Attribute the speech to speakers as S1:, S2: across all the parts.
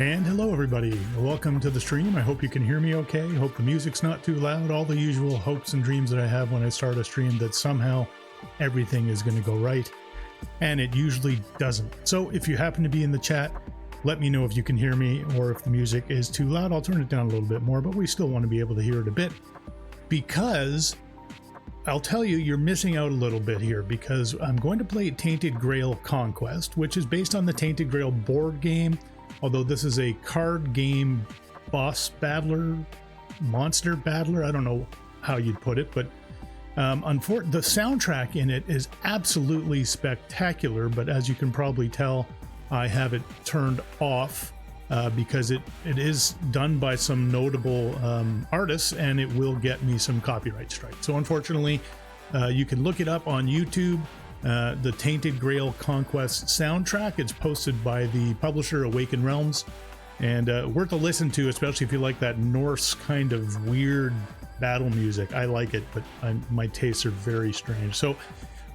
S1: And hello everybody, welcome to the stream. I hope you can hear me okay. Hope the music's not too loud. All the usual hopes and dreams that I have when I start a stream, that somehow everything is going to go right, and it usually doesn't. So if you happen to be in the chat, let me know if you can hear me, or if the music is too loud. I'll turn it down a little bit more, but we still want to be able to hear it a bit, because I'll tell you, you're missing out a little bit here, because I'm going to play Tainted Grail Conquest, which is based on the Tainted Grail board game. Although this is a card game boss battler, monster battler, I don't know how you'd put it, but unfortunately the soundtrack in it is absolutely spectacular, but as you can probably tell, I have it turned off because it is done by some notable artists, and it will get me some copyright strikes. So unfortunately, you can look it up on YouTube. The Tainted Grail Conquest soundtrack. It's posted by the publisher Awaken Realms, and worth a listen to, especially if you like that Norse kind of weird battle music. I like it, but my tastes are very strange. So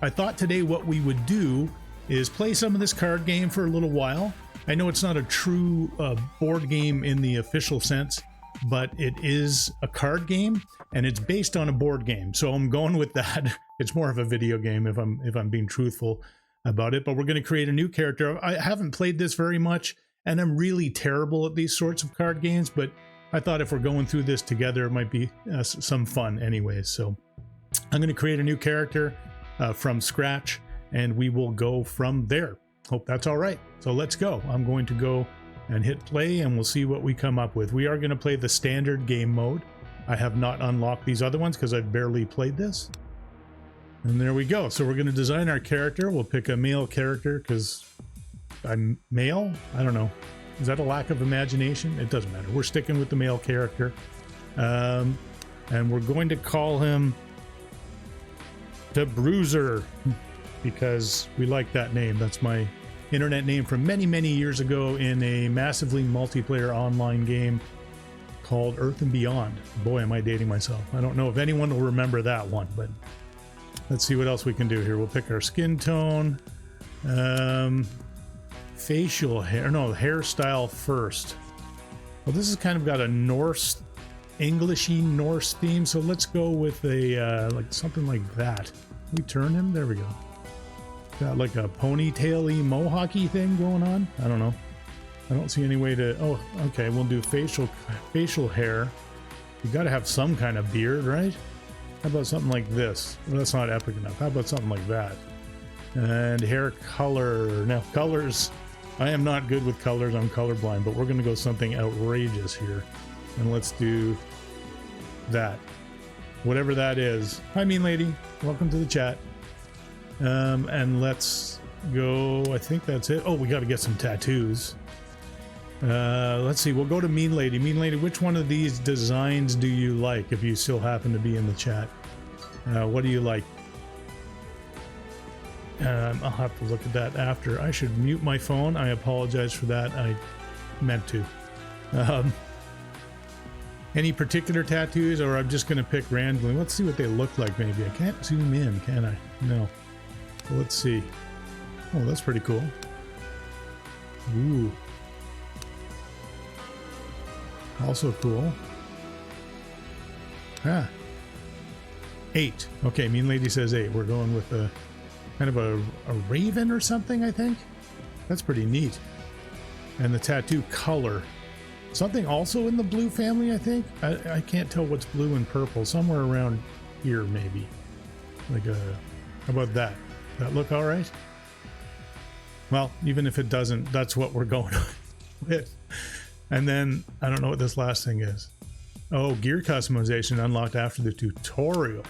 S1: I thought today what we would do is play some of this card game for a little while. I know it's not a true board game in the official sense, but it is a card game, and it's based on a board game, so I'm going with that. It's more of a video game, if I'm being truthful about it. But we're going to create a new character. I haven't played this very much, and I'm really terrible at these sorts of card games, but I thought if we're going through this together, it might be some fun anyways. So I'm going to create a new character from scratch, and we will go from there. Hope that's all right. So let's go. I'm going to go and hit play, and we'll see what we come up with. We are going to play the standard game mode. I have not unlocked these other ones because I've barely played this. And there we go. So we're going to design our character. We'll pick a male character because I'm male. I don't know. Is that a lack of imagination? It doesn't matter. We're sticking with the male character. And we're going to call him the Bruiser because we like that name. That's my internet name from many years ago in a massively multiplayer online game called Earth and Beyond. Boy, am I dating myself. I don't know if anyone will remember that one, but let's see what else we can do here. We'll pick our skin tone, facial hair, no, hairstyle first. Well, this has kind of got a Norse, Englishy Norse theme, so let's go with a like something like that. We turn him, there we go. Got like a ponytail-y, mohawk-y thing going on. I don't know. I don't see any way to... Oh, okay. We'll do facial hair. You got to have some kind of beard, right? How about something like this? Well, that's not epic enough. How about something like that? And hair color. Now, colors. I am not good with colors. I'm colorblind, but we're going to go something outrageous here. And let's do that. Whatever that is. Hi, mean lady. Welcome to the chat. And let's go. I think that's it. Oh, we got to get some tattoos. Let's see. We'll go to Mean Lady. Mean Lady, which one of these designs do you like, if you still happen to be in the chat? What do you like? I'll have to look at that after. I should mute my phone. I apologize for that. I meant to. Any particular tattoos, or I'm just going to pick randomly? Let's see what they look like, maybe. I can't zoom in, can I? No. Let's see. Oh, that's pretty cool. Ooh. Also cool. Ah. 8. Okay, Mean Lady says 8. We're going with a kind of a raven or something, I think. That's pretty neat. And the tattoo color. Something also in the blue family, I think. I can't tell what's blue and purple. Somewhere around here, maybe. Like a... How about that? That look all right? Well, even if it doesn't, that's what we're going with. And then I don't know what this last thing is. Oh, gear customization unlocked after the tutorial.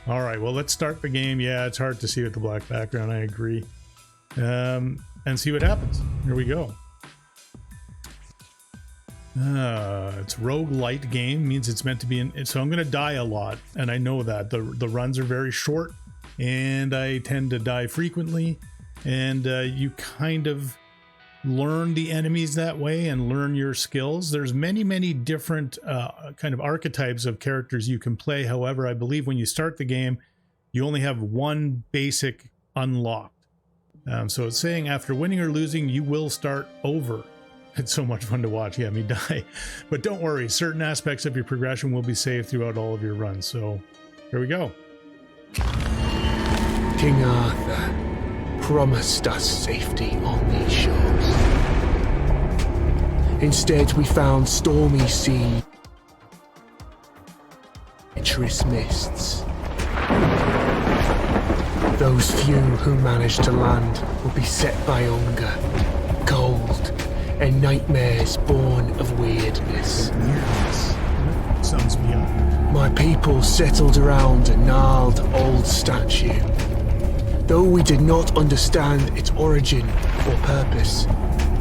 S1: All right, well, let's start the game. Yeah, it's hard to see with the black background. I agree. And see what happens. Here we go. It's roguelite game, means it's meant to be in. So I'm going to die a lot, and I know that the runs are very short. And I tend to die frequently, and you kind of learn the enemies that way and learn your skills. There's many different kind of archetypes of characters you can play. However, I believe when you start the game, you only have one basic unlocked. So it's saying after winning or losing, you will start over. It's so much fun to watch. Yeah, me die. But don't worry, certain aspects of your progression will be saved throughout all of your runs. So here we go.
S2: King Arthur promised us safety on these shores. Instead, we found stormy sea, treacherous mists. Those few who managed to land would be set by hunger, cold, and nightmares born of weirdness.
S1: Sounds beyond.
S2: My people settled around a gnarled old statue. Though we did not understand its origin or purpose,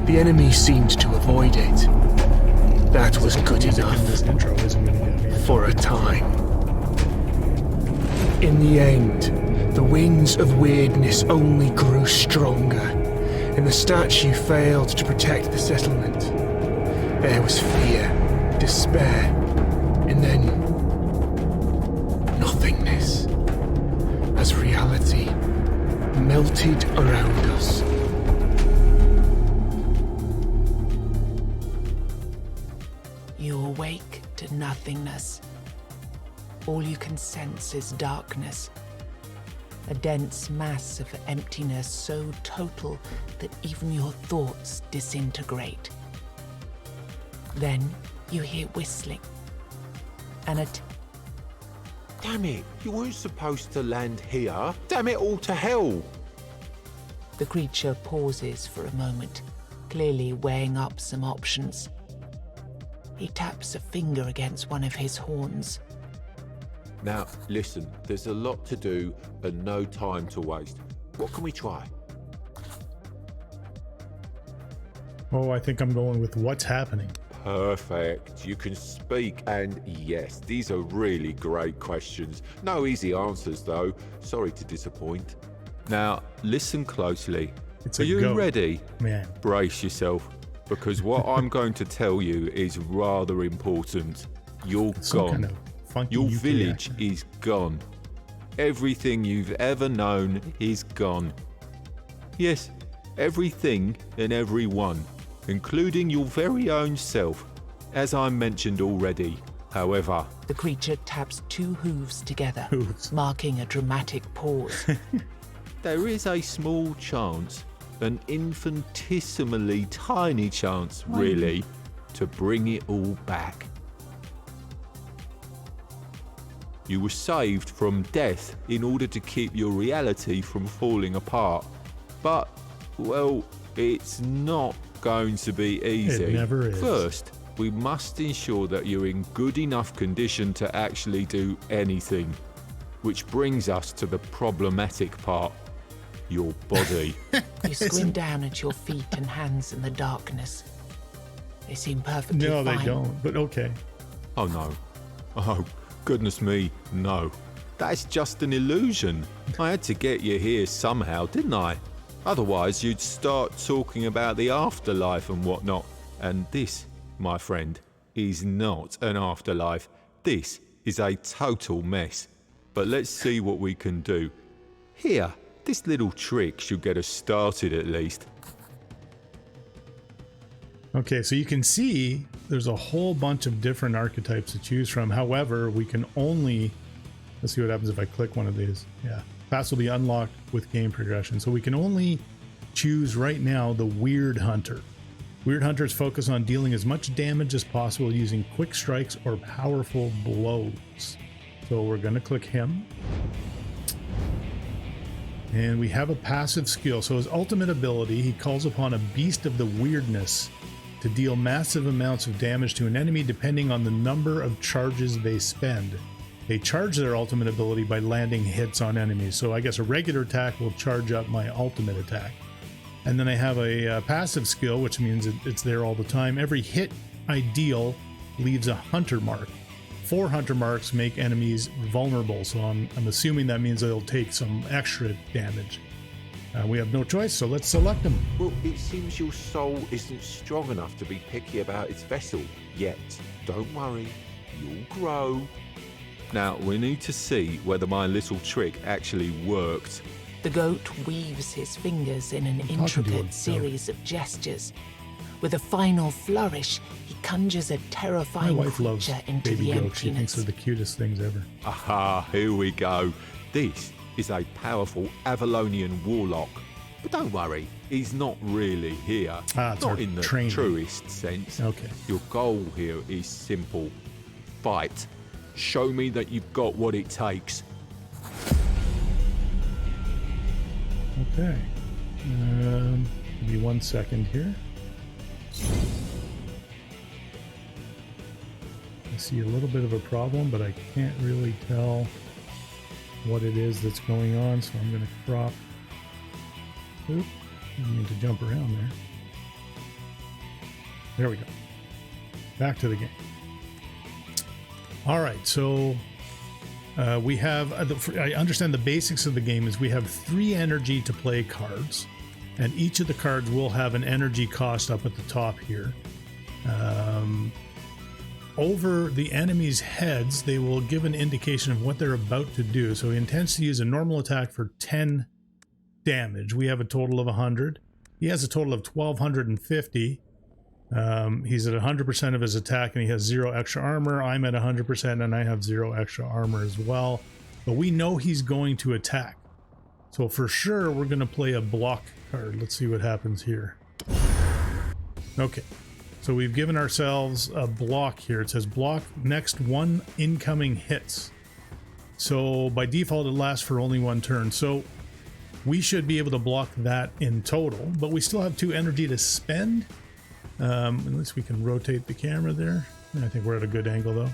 S2: the enemy seemed to avoid it. That was good enough for a time. In the end, the winds of weirdness only grew stronger, and the statue failed to protect the settlement. There was fear, despair, and then nothingness, as reality melted around us.
S3: You awake to nothingness. All you can sense is darkness. A dense mass of emptiness so total that even your thoughts disintegrate. Then you hear whistling. And
S4: Damn it, you weren't supposed to land here. Damn it all to hell.
S3: the creature pauses for a moment, clearly weighing up some options. He taps a finger against one of his horns.
S4: Now, listen, there's a lot to do and no time to waste. What can we try?
S1: Oh, I think I'm going with what's happening.
S4: Perfect. You can speak, and yes, these are really great questions. No easy answers, though. Sorry to disappoint. Now, listen closely.
S1: It's
S4: Are
S1: a
S4: you
S1: go.
S4: ready?
S1: Man.
S4: Brace yourself, because what I'm going to tell you is rather important. You're
S1: Some
S4: gone.
S1: kind of funky
S4: Your
S1: UK
S4: village
S1: accent.
S4: is gone. Everything you've ever known is gone. Yes, everything and everyone, including your very own self, as I mentioned already. However,
S3: The creature taps two hooves together,
S1: Hooves.
S3: marking a dramatic pause.
S4: there is a small chance, an infinitesimally tiny chance, really, to bring it all back. You were saved from death in order to keep your reality from falling apart. But, well, it's not going to be easy.
S1: It never is.
S4: First, we must ensure that you're in good enough condition to actually do anything. Which brings us to the problematic part. Your body.
S3: You squint down at your feet and hands in the darkness. They seem perfectly
S1: No,
S3: fine.
S1: they don't, but okay.
S4: Oh no. Oh, goodness me, no. That's just an illusion. I had to get you here somehow, didn't I? Otherwise, you'd start talking about the afterlife and whatnot. And this, my friend, is not an afterlife. This is a total mess. But let's see what we can do. Here, this little trick should get us started at least.
S1: Okay, so you can see there's a whole bunch of different archetypes to choose from. However, we can only, let's see what happens if I click one of these. Yeah, paths will be unlocked with game progression. So we can only choose right now the Weird Hunter. Weird Hunters focus on dealing as much damage as possible using quick strikes or powerful blows. So we're going to click him. And we have a passive skill. So his ultimate ability, he calls upon a beast of the weirdness to deal massive amounts of damage to an enemy depending on the number of charges they spend. They charge their ultimate ability by landing hits on enemies. So I guess a regular attack will charge up my ultimate attack. And then I have a passive skill, which means it's there all the time. Every hit I deal leaves a hunter mark. 4 hunter marks make enemies vulnerable, so I'm assuming that means they'll take some extra damage. We have no choice, so let's select them.
S4: Well, it seems your soul isn't strong enough to be picky about its vessel yet. Don't worry, you'll grow. Now, we need to see whether my little trick actually worked.
S3: The goat weaves his fingers in an
S1: talking to
S3: intricate
S1: himself.
S3: series of gestures, With a final flourish, he conjures a
S1: My
S3: terrifying
S1: wife loves
S3: creature into
S1: baby
S3: the
S1: goats. She thinks
S3: emptiness.
S1: they're the cutest things ever.
S4: Aha, here we go. This is a powerful Avalonian warlock. But don't worry, he's not really here.
S1: It's our
S4: not in the
S1: training.
S4: truest sense.
S1: Okay.
S4: Your goal here is simple. Fight. Show me that you've got what it takes.
S1: Okay. Give me 1 second here. I see a little bit of a problem, but I can't really tell what it is that's going on, so I'm going to crop. Oop, didn't mean to jump around there. There we go. Back to the game. All right, so we have, I understand the basics of the game is we have 3 energy to play cards, and each of the cards will have an energy cost up at the top here. Over the enemy's heads, they will give an indication of what they're about to do. So he intends to use a normal attack for 10 damage. We have a total of 100. He has a total of 1250. He's at 100% of his attack and he has 0 extra armor. I'm at 100% and I have 0 extra armor as well. But we know he's going to attack. So for sure, we're going to play a block card. Let's see what happens here. Okay. So we've given ourselves a block here. It says block next 1 incoming hits. So by default, it lasts for only 1 turn. So we should be able to block that in total, but we still have 2 energy to spend. Unless we can rotate the camera there. I think we're at a good angle though.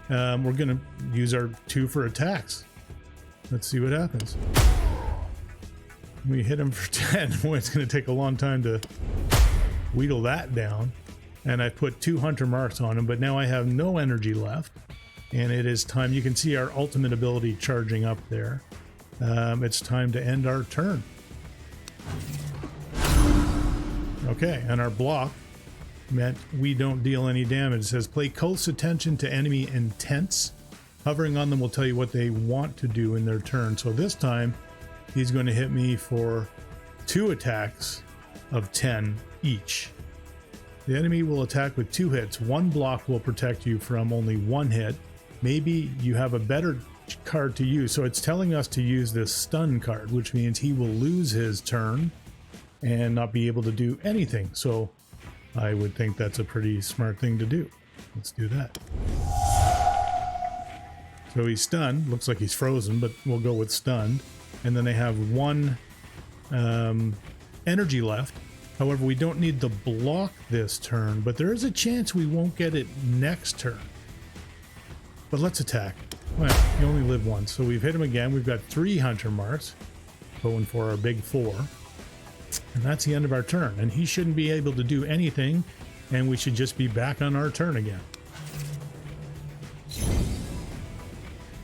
S1: We're going to use our 2 for attacks. Let's see what happens. We hit him for 10. Boy, it's going to take a long time to wheedle that down. And I put 2 hunter marks on him, but now I have no energy left. And it is time. You can see our ultimate ability charging up there. It's time to end our turn. Okay, and our block meant we don't deal any damage. It says play close attention to enemy intents. Hovering on them will tell you what they want to do in their turn. So this time, he's going to hit me for 2 attacks of 10 each. The enemy will attack with 2 hits. 1 block will protect you from only 1 hit. Maybe you have a better card to use. So it's telling us to use this stun card, which means he will lose his turn and not be able to do anything. So I would think that's a pretty smart thing to do. Let's do that. So he's stunned. Looks like he's frozen, but we'll go with stunned. And then they have 1 energy left. However, we don't need to block this turn, but there is a chance we won't get it next turn. But let's attack. Well, you only live once, so we've hit him again. We've got 3 hunter marks, going for our big 4. And that's the end of our turn. And he shouldn't be able to do anything, and we should just be back on our turn again.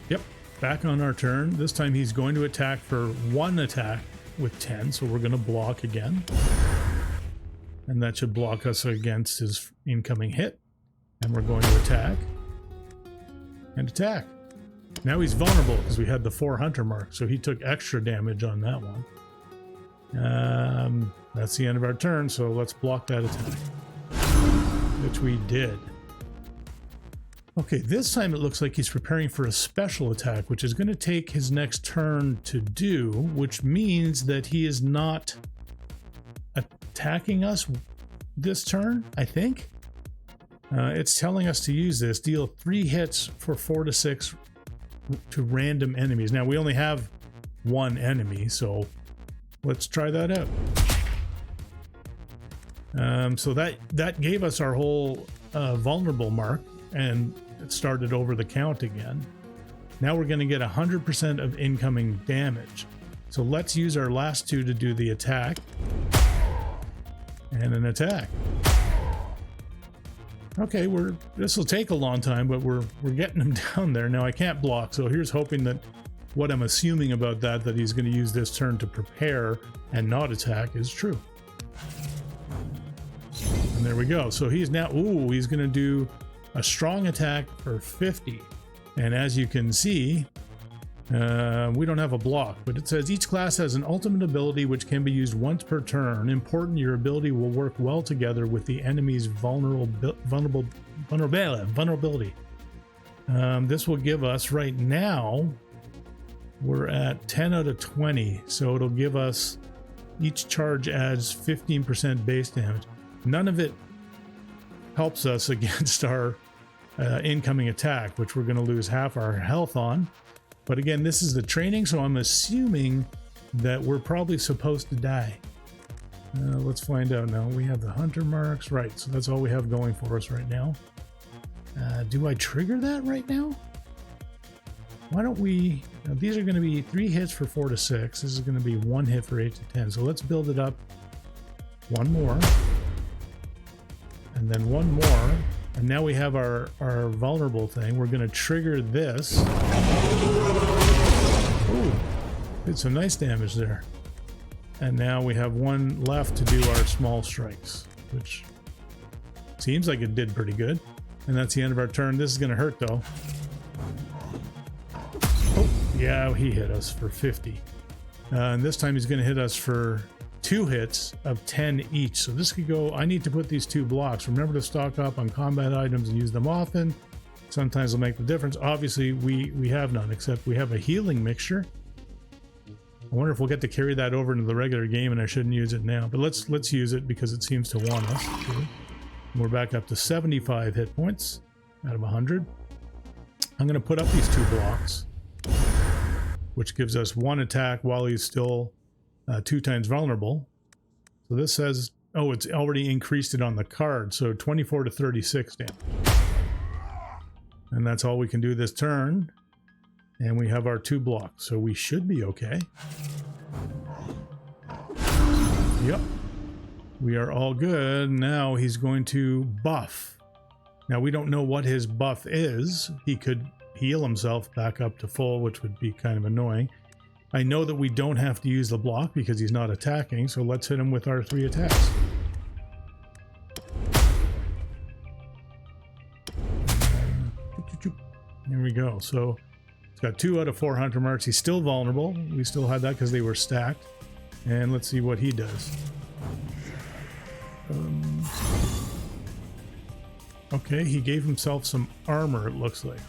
S1: Yep, back on our turn. This time he's going to attack for 1 attack with 10, so we're going to block again. And that should block us against his incoming hit. And we're going to attack. And attack. Now he's vulnerable because we had the 4 hunter mark, so he took extra damage on that one. That's the end of our turn, so let's block that attack. Which we did. Okay, this time it looks like he's preparing for a special attack, which is going to take his next turn to do, which means that he is not attacking us this turn, I think. It's telling us to use this. Deal 3 hits for 4 to 6 to random enemies. Now, we only have 1 enemy, so let's try that out. So that gave us our whole vulnerable mark, and it started over the count again. Now we're going to get 100% of incoming damage. So let's use our last 2 to do the attack. And an attack. Okay, this will take a long time, but we're getting him down there. Now I can't block, so here's hoping that what I'm assuming about that he's going to use this turn to prepare and not attack is true. And there we go. So he's now, he's going to do a strong attack for 50. And as you can see, We don't have a block, but it says each class has an ultimate ability which can be used once per turn. Important, your ability will work well together with the enemy's vulnerability. This will give us, right now, we're at 10 out of 20, so it'll give us, each charge adds 15% base damage. None of it helps us against our incoming attack, which we're going to lose half our health on. But again, this is the training, so I'm assuming that we're probably supposed to die. Let's find out now. We have the hunter marks, right? So that's all we have going for us right now. Do I trigger that right now? Why don't we? Now these are going to be 3 hits for 4 to 6. This is going to be 1 hit for 8 to 10. So let's build it up. 1 more, and then 1 more. And now we have our vulnerable thing. We're going to trigger this. Ooh, did some nice damage there. And now we have 1 left to do our small strikes, which seems like it did pretty good. And that's the end of our turn. This is going to hurt though. Oh, yeah, he hit us for 50. And this time he's going to hit us for 2 hits of 10 each. So this could go, I need to put these 2 blocks. Remember to stock up on combat items and use them often. Sometimes they'll make the difference. Obviously we have none, except we have a healing mixture. I wonder if we'll get to carry that over into the regular game, and I shouldn't use it now, but let's use it because it seems to want us to. We're back up to 75 hit points out of 100. I'm going to put up these 2 blocks, which gives us 1 attack while he's still 2 times vulnerable. So this says, oh, it's already increased it on the card, so 24 to 36 damage. And that's all we can do this turn. And we have our 2 blocks, so we should be okay. Yep. We are all good. Now he's going to buff. Now we don't know what his buff is. He could heal himself back up to full, which would be kind of annoying. I know that we don't have to use the block because he's not attacking, so let's hit him with our 3 attacks. There we go. So it's got 2 out of 4 hunter marks. He's still vulnerable. We still had that because they were stacked. And let's see what he does. Okay, he gave himself some armor, it looks like.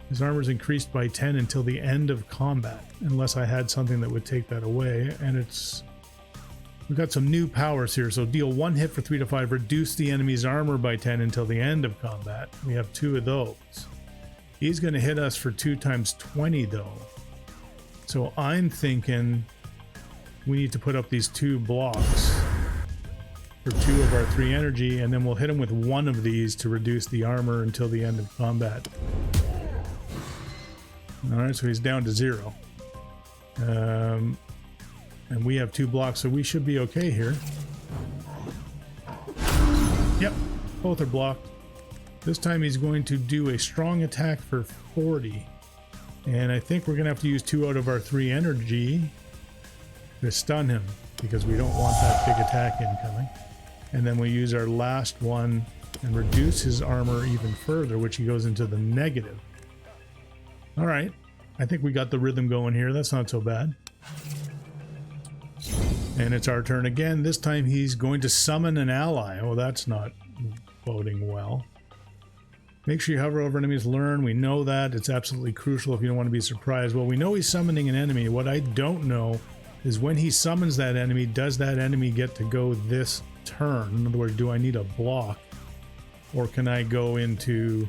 S1: His armor is increased by 10 until the end of combat, unless I had something that would take that away. And we've got some new powers here. So deal 1 hit for 3 to 5, reduce the enemy's armor by 10 until the end of combat. We have 2 of those. He's going to hit us for 2 times 20 though. So I'm thinking we need to put up these 2 blocks for 2 of our 3 energy, and then we'll hit him with 1 of these to reduce the armor until the end of combat. Alright, so he's down to 0. And we have 2 blocks, so we should be okay here. Yep, both are blocked. This time he's going to do a strong attack for 40. And I think we're going to have to use 2 out of our 3 energy to stun him, because we don't want that big attack incoming. And then we use our last one and reduce his armor even further, which he goes into the negative. All right, I think we got the rhythm going here. That's not so bad. And it's our turn again. This time he's going to summon an ally. Oh, that's not boding well. Make sure you hover over enemies, learn. We know that. It's absolutely crucial if you don't want to be surprised. Well, we know he's summoning an enemy. What I don't know is when he summons that enemy, does that enemy get to go this turn? In other words, do I need a block? Or can I go into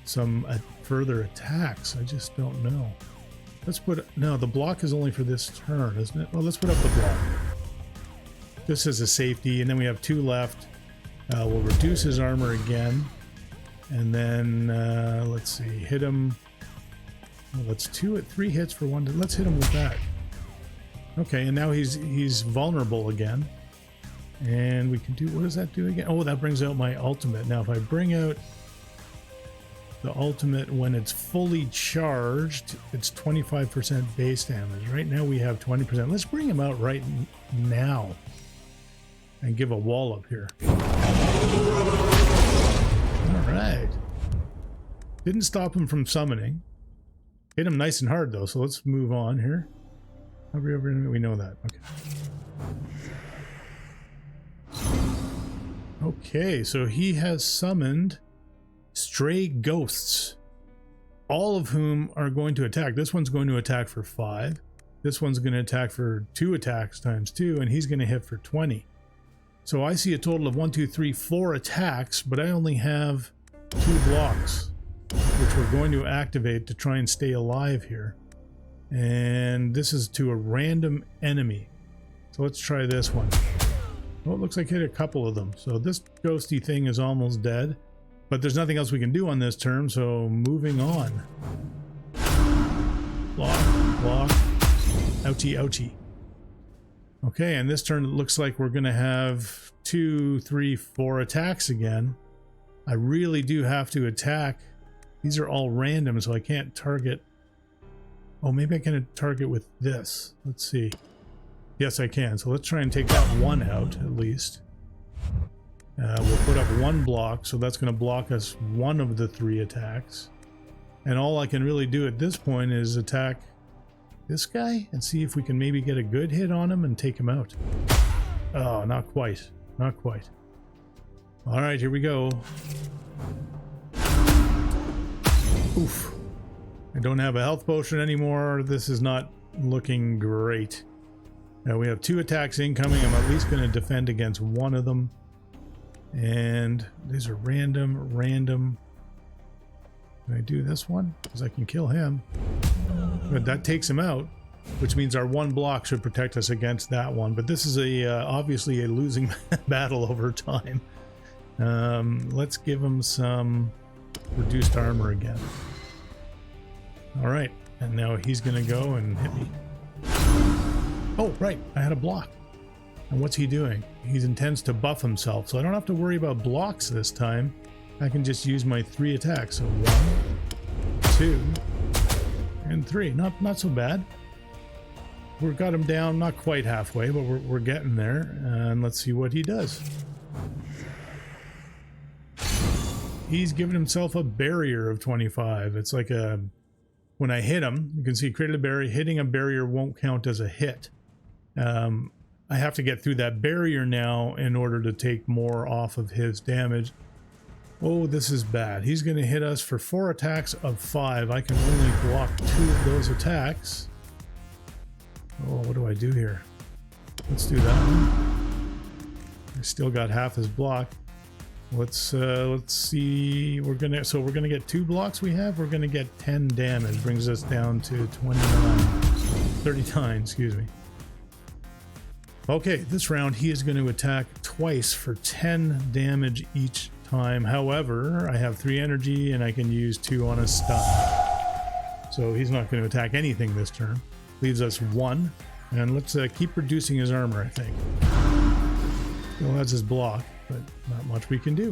S1: some further attacks? I just don't know. Let's put... No, the block is only for this turn, isn't it? Well, let's put up the block. This is a safety, and then we have 2 left. We'll reduce his armor again. And then, let's see, hit him. Well, that's 3 hits for 1. Let's hit him with that. Okay, and now he's vulnerable again. And we can do, what does that do again? Oh, that brings out my ultimate. Now, if I bring out the ultimate when it's fully charged, it's 25% base damage. Right now we have 20%. Let's bring him out right now and give a wallop here. All right. Didn't stop him from summoning. Hit him nice and hard though, so let's move on here. We know that. Okay. Okay, so he has summoned stray ghosts, all of whom are going to attack. This one's going to attack for 5. This one's going to attack for 2 attacks times 2, and he's going to hit for 20. So I see a total of 1, 2, 3, 4 attacks, but I only have 2 blocks, which we're going to activate to try and stay alive here. And this is to a random enemy. So let's try this one. Well, it looks like hit a couple of them. So this ghosty thing is almost dead, but there's nothing else we can do on this turn, so moving on. Block, block. Ouchie, ouchie. Okay, and this turn it looks like we're going to have 2, 3, 4 attacks again. I really do have to attack. These are all random, so I can't target. Oh, maybe I can target with this. Let's see. Yes, I can. So let's try and take that one out at least. We'll put up 1 block, so that's going to block us 1 of the 3 attacks. And all I can really do at this point is attack this guy and see if we can maybe get a good hit on him and take him out. Oh, not quite. Not quite. All right, here we go. Oof. I don't have a health potion anymore. This is not looking great. Now we have 2 attacks incoming. I'm at least going to defend against 1 of them. And these are random. Can I do this one? Because I can kill him. But that takes him out, which means our 1 block should protect us against that one. But this is obviously a losing battle over time. Let's give him some reduced armor again. All right, and now he's going to go and hit me. Oh, right, I had a block. And what's he doing? He intends to buff himself, so I don't have to worry about blocks this time. I can just use my 3 attacks. So 1, 2, and 3. Not so bad. We've got him down, not quite halfway, but we're getting there. And let's see what he does. He's given himself a barrier of 25. It's like a... When I hit him, you can see created a barrier. Hitting a barrier won't count as a hit. I have to get through that barrier now in order to take more off of his damage. Oh, this is bad. He's going to hit us for 4 attacks of 5. I can only block 2 of those attacks. Oh, what do I do here? Let's do that one. I still got half his block. Let's see. We're gonna get 2 blocks. We're gonna get 10 damage. Brings us down to 39. Excuse me. Okay, this round he is going to attack twice for 10 damage each time. However, I have 3 energy and I can use 2 on a stun. So he's not going to attack anything this turn. Leaves us 1. And let's keep reducing his armor, I think. Still has his block, but not much we can do.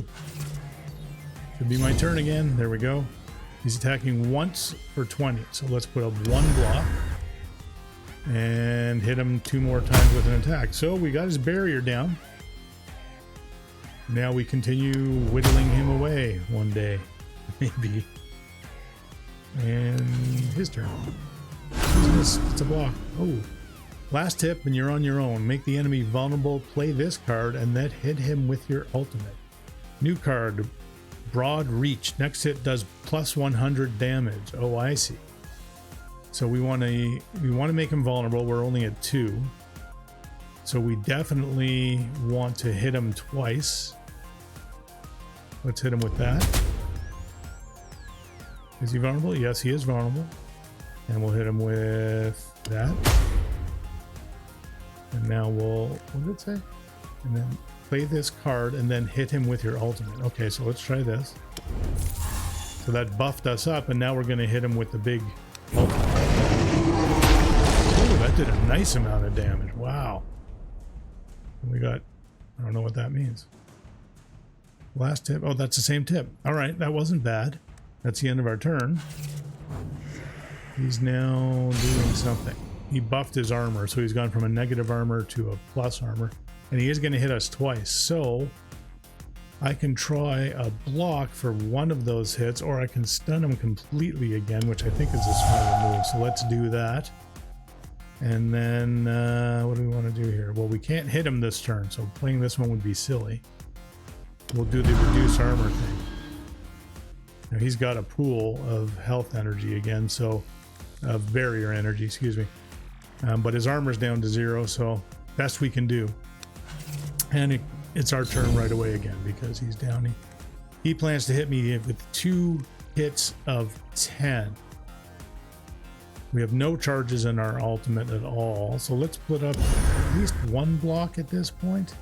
S1: Should be my turn again. There we go. He's attacking once for 20. So let's put up 1 block. And hit him 2 more times with an attack. So we got his barrier down. Now we continue whittling him away one day. Maybe. And his turn. Who's this? It's a block. Oh. Last tip and you're on your own. Make the enemy vulnerable. Play this card and then hit him with your ultimate. New card. Broad Reach. Next hit does plus 100 damage. Oh, I see. So we want to make him vulnerable. We're only at 2. So we definitely want to hit him twice. Let's hit him with that. Is he vulnerable? Yes, he is vulnerable. And we'll hit him with that. And now what did it say? And then play this card and then hit him with your ultimate. Okay, so let's try this. So that buffed us up, and now we're going to hit him with the big ultimate. Oh, that did a nice amount of damage. Wow. We got, I don't know what that means. Last tip. Oh, that's the same tip. All right, that wasn't bad. That's the end of our turn. He's now doing something. He buffed his armor, so he's gone from a negative armor to a plus armor. And he is going to hit us twice. So I can try a block for one of those hits, or I can stun him completely again, which I think is a smarter move. So let's do that. And then what do we want to do here? Well, we can't hit him this turn, so playing this one would be silly. We'll do the reduce armor thing. Now he's got a pool of health energy again, so of barrier energy, excuse me. But his armor's down to 0, so best we can do. And it's our turn right away again because he's down. He plans to hit me with 2 hits of 10. We have no charges in our ultimate at all, so let's put up at least 1 block at this point.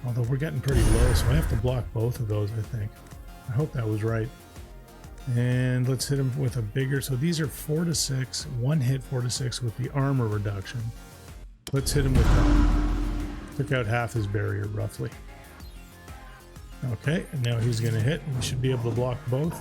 S1: Although we're getting pretty low, so I have to block both of those, I think. I hope that was right. And let's hit him with a bigger. So these are 4 to 6, 1 hit 4 to 6 with the armor reduction. Let's hit him with that. Took out half his barrier roughly. Okay, and now he's going to hit. We should be able to block both.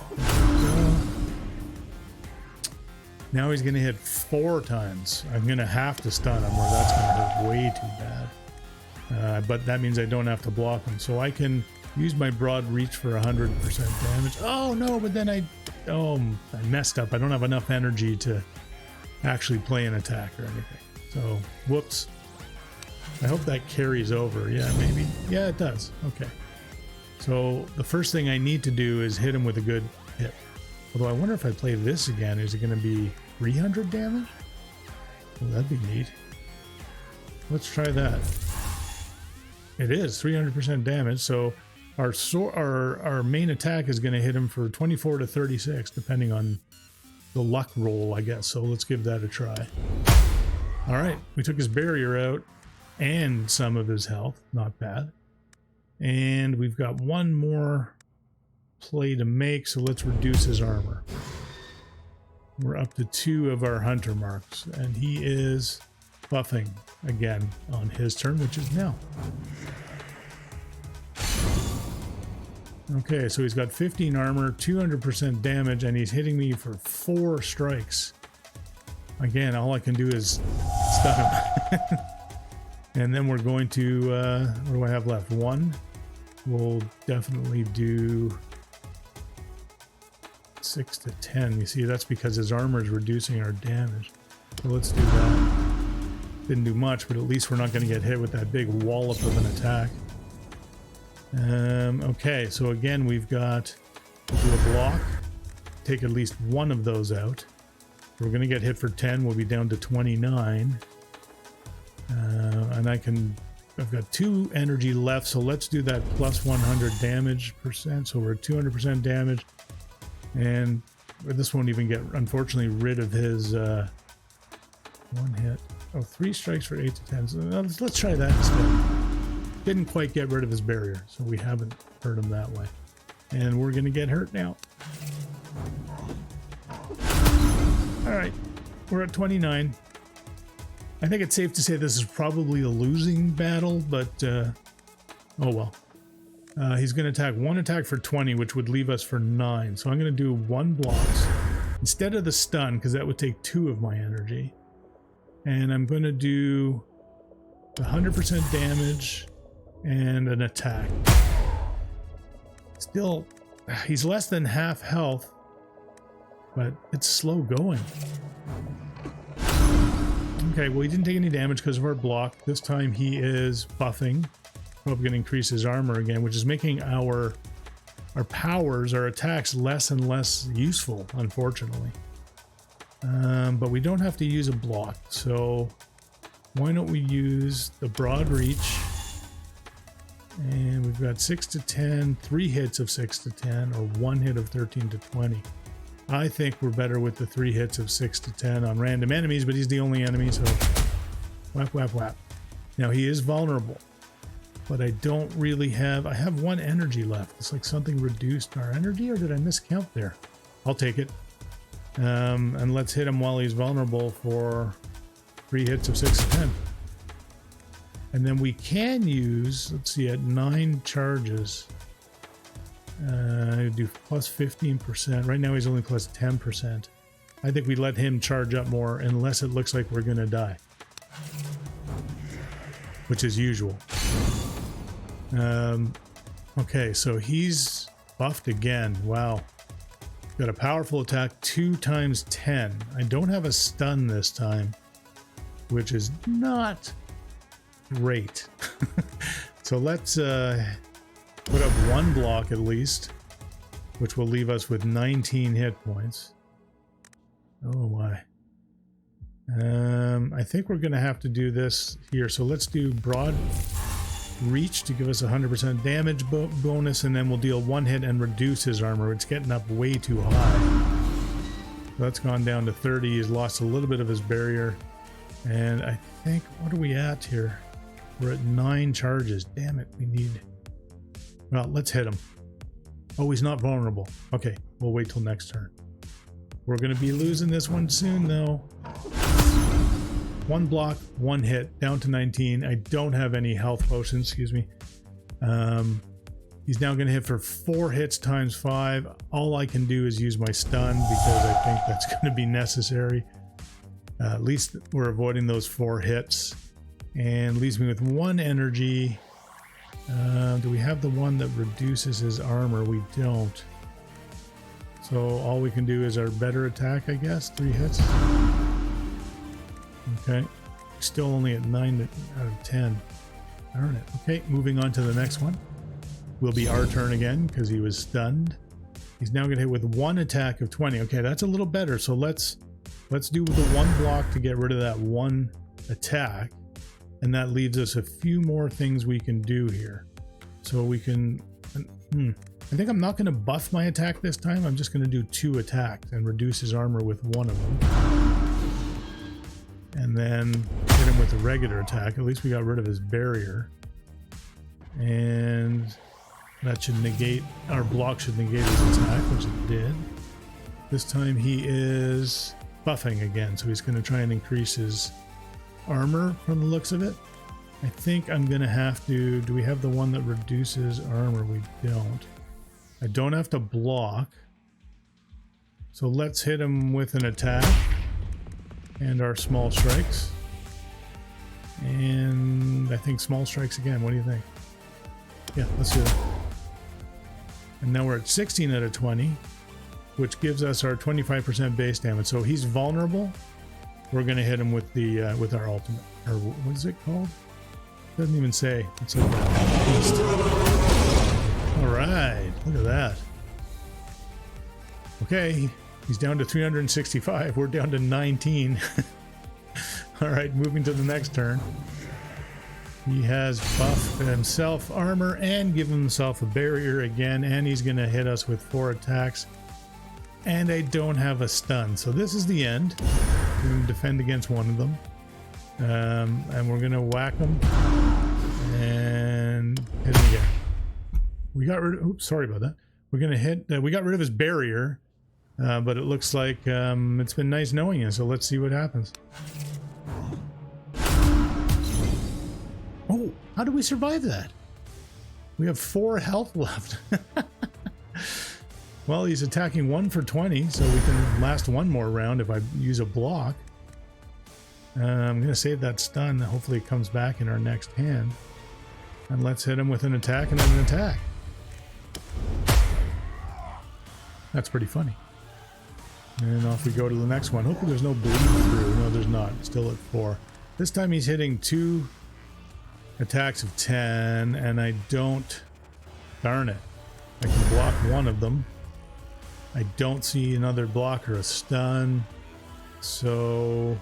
S1: Now he's going to hit 4 times. I'm going to have to stun him, or that's going to hurt way too bad. But that means I don't have to block him. So I can use my broad reach for 100% damage. Oh no, but then I messed up. I don't have enough energy to actually play an attack or anything. So, whoops. I hope that carries over. Yeah, maybe. Yeah, it does. Okay. So the first thing I need to do is hit him with a good hit. Although I wonder if I play this again, is it going to be 300 damage? Well, that'd be neat. Let's try that. It is 300% damage. So our main attack is going to hit him for 24 to 36, depending on the luck roll, I guess. So let's give that a try. All right, we took his barrier out and some of his health. Not bad. And we've got one more play to make, so let's reduce his armor. We're up to 2 of our hunter marks, and he is buffing again on his turn, which is now. Okay, so he's got 15 armor, 200% damage, and he's hitting me for 4 strikes. Again, all I can do is stun him. And then we're going to, what do I have left? 1. We'll definitely do 6 to 10. You see, that's because his armor is reducing our damage. So let's do that. Didn't do much, but at least we're not going to get hit with that big wallop of an attack. Okay, so again, we've got to do a block. Take at least one of those out. We're going to get hit for 10. We'll be down to 29. And I've got 2 energy left, so let's do that plus 100 damage percent. So we're at 200% damage. And this won't even get, unfortunately, rid of his 1 hit. Oh, 3 strikes for 8 to 10. So let's try that instead. Didn't quite get rid of his barrier, so we haven't hurt him that way. And we're going to get hurt now. All right, we're at 29. I think it's safe to say this is probably a losing battle, but oh well. He's going to attack 1 attack for 20, which would leave us for 9. So I'm going to do 1 blocks instead of the stun, because that would take 2 of my energy. And I'm going to do 100% damage and an attack. Still, he's less than half health, but it's slow going. Okay, well, he didn't take any damage because of our block. This time he is buffing. Probably going to increase his armor again, which is making our powers, our attacks, less and less useful, unfortunately. But we don't have to use a block, so why don't we use the broad reach? And we've got 6 to 10, 3 hits of 6 to 10, or 1 hit of 13 to 20. I think we're better with the 3 hits of 6 to 10 on random enemies, but he's the only enemy, so whap, whap, whap. Now he is vulnerable, but I don't really have, I have 1 energy left. It's like something reduced our energy, or did I miscount there? I'll take it. And let's hit him while he's vulnerable for 3 hits of 6 to 10. And then we can use, let's see, at 9 charges, do plus 15%. Right now he's only plus 10%. I think we let him charge up more unless it looks like we're going to die, which is usual. Okay, so he's buffed again. Wow. Got a powerful attack 2 times 10. I don't have a stun this time, which is not great. So let's put up 1 block at least, which will leave us with 19 hit points. Oh my. I think we're going to have to do this here. So let's do broad reach to give us 100% damage bonus, and then we'll deal 1 hit and reduce his armor. It's getting up way too high. So that's gone down to 30. He's lost a little bit of his barrier. And I think, what are we at here? We're at 9 charges. Damn it, we need... Well, let's hit him. Oh, he's not vulnerable. Okay, we'll wait till next turn. We're going to be losing this one soon, though. 1 block, 1 hit, down to 19. I don't have any health potions, excuse me. He's now going to hit for 4 hits times 5. All I can do is use my stun because I think that's going to be necessary. At least we're avoiding those 4 hits. And leaves me with 1 energy. Do we have the one that reduces his armor? We don't. So all we can do is our better attack, I guess. 3 hits. Okay, still only at 9 out of 10. Darn it. Okay, moving on to the next one. Will be our turn again because he was stunned. He's now going to hit with 1 attack of 20. Okay, that's a little better. So let's do the 1 block to get rid of that 1 attack, and that leaves us a few more things we can do here. So we can. I think I'm not going to buff my attack this time. I'm just going to do 2 attacks and reduce his armor with 1 of them. And then hit him with a regular attack. At least we got rid of his barrier. And that should negate, our block should negate his attack, which it did. This time he is buffing again, so he's going to try and increase his armor from the looks of it. I think I'm going to have to, do we have the one that reduces armor? We don't. I don't have to block. So let's hit him with an attack. And our small strikes. And I think small strikes again. What do you think? Yeah, let's do that. And now we're at 16 out of 20, which gives us our 25% base damage. So he's vulnerable. We're going to hit him with the with our ultimate. Or what is it called? Doesn't even say. It's like a beast. All right, look at that. Okay. He's down to 365. We're down to 19. All right, moving to the next turn. He has buffed himself armor and given himself a barrier again, and he's going to hit us with 4 attacks. And I don't have a stun, so this is the end. We're going to defend against one of them. And we're going to whack him and hit him again. We got rid of, oops, sorry about that. We're going to hit, we got rid of his barrier. But it looks like it's been nice knowing you, so let's see what happens. Oh, how do we survive that? We have 4 health left. Well, he's attacking 1 for 20, so we can last 1 more round if I use a block. I'm going to save that stun. Hopefully it comes back in our next hand. And let's hit him with an attack and then an attack. That's pretty funny. And off we go to the next one. Hopefully there's no bleed through. No, there's not. Still at 4. This time he's hitting 2 attacks of 10, and I don't... Darn it. I can block 1 of them. I don't see another block or a stun. So...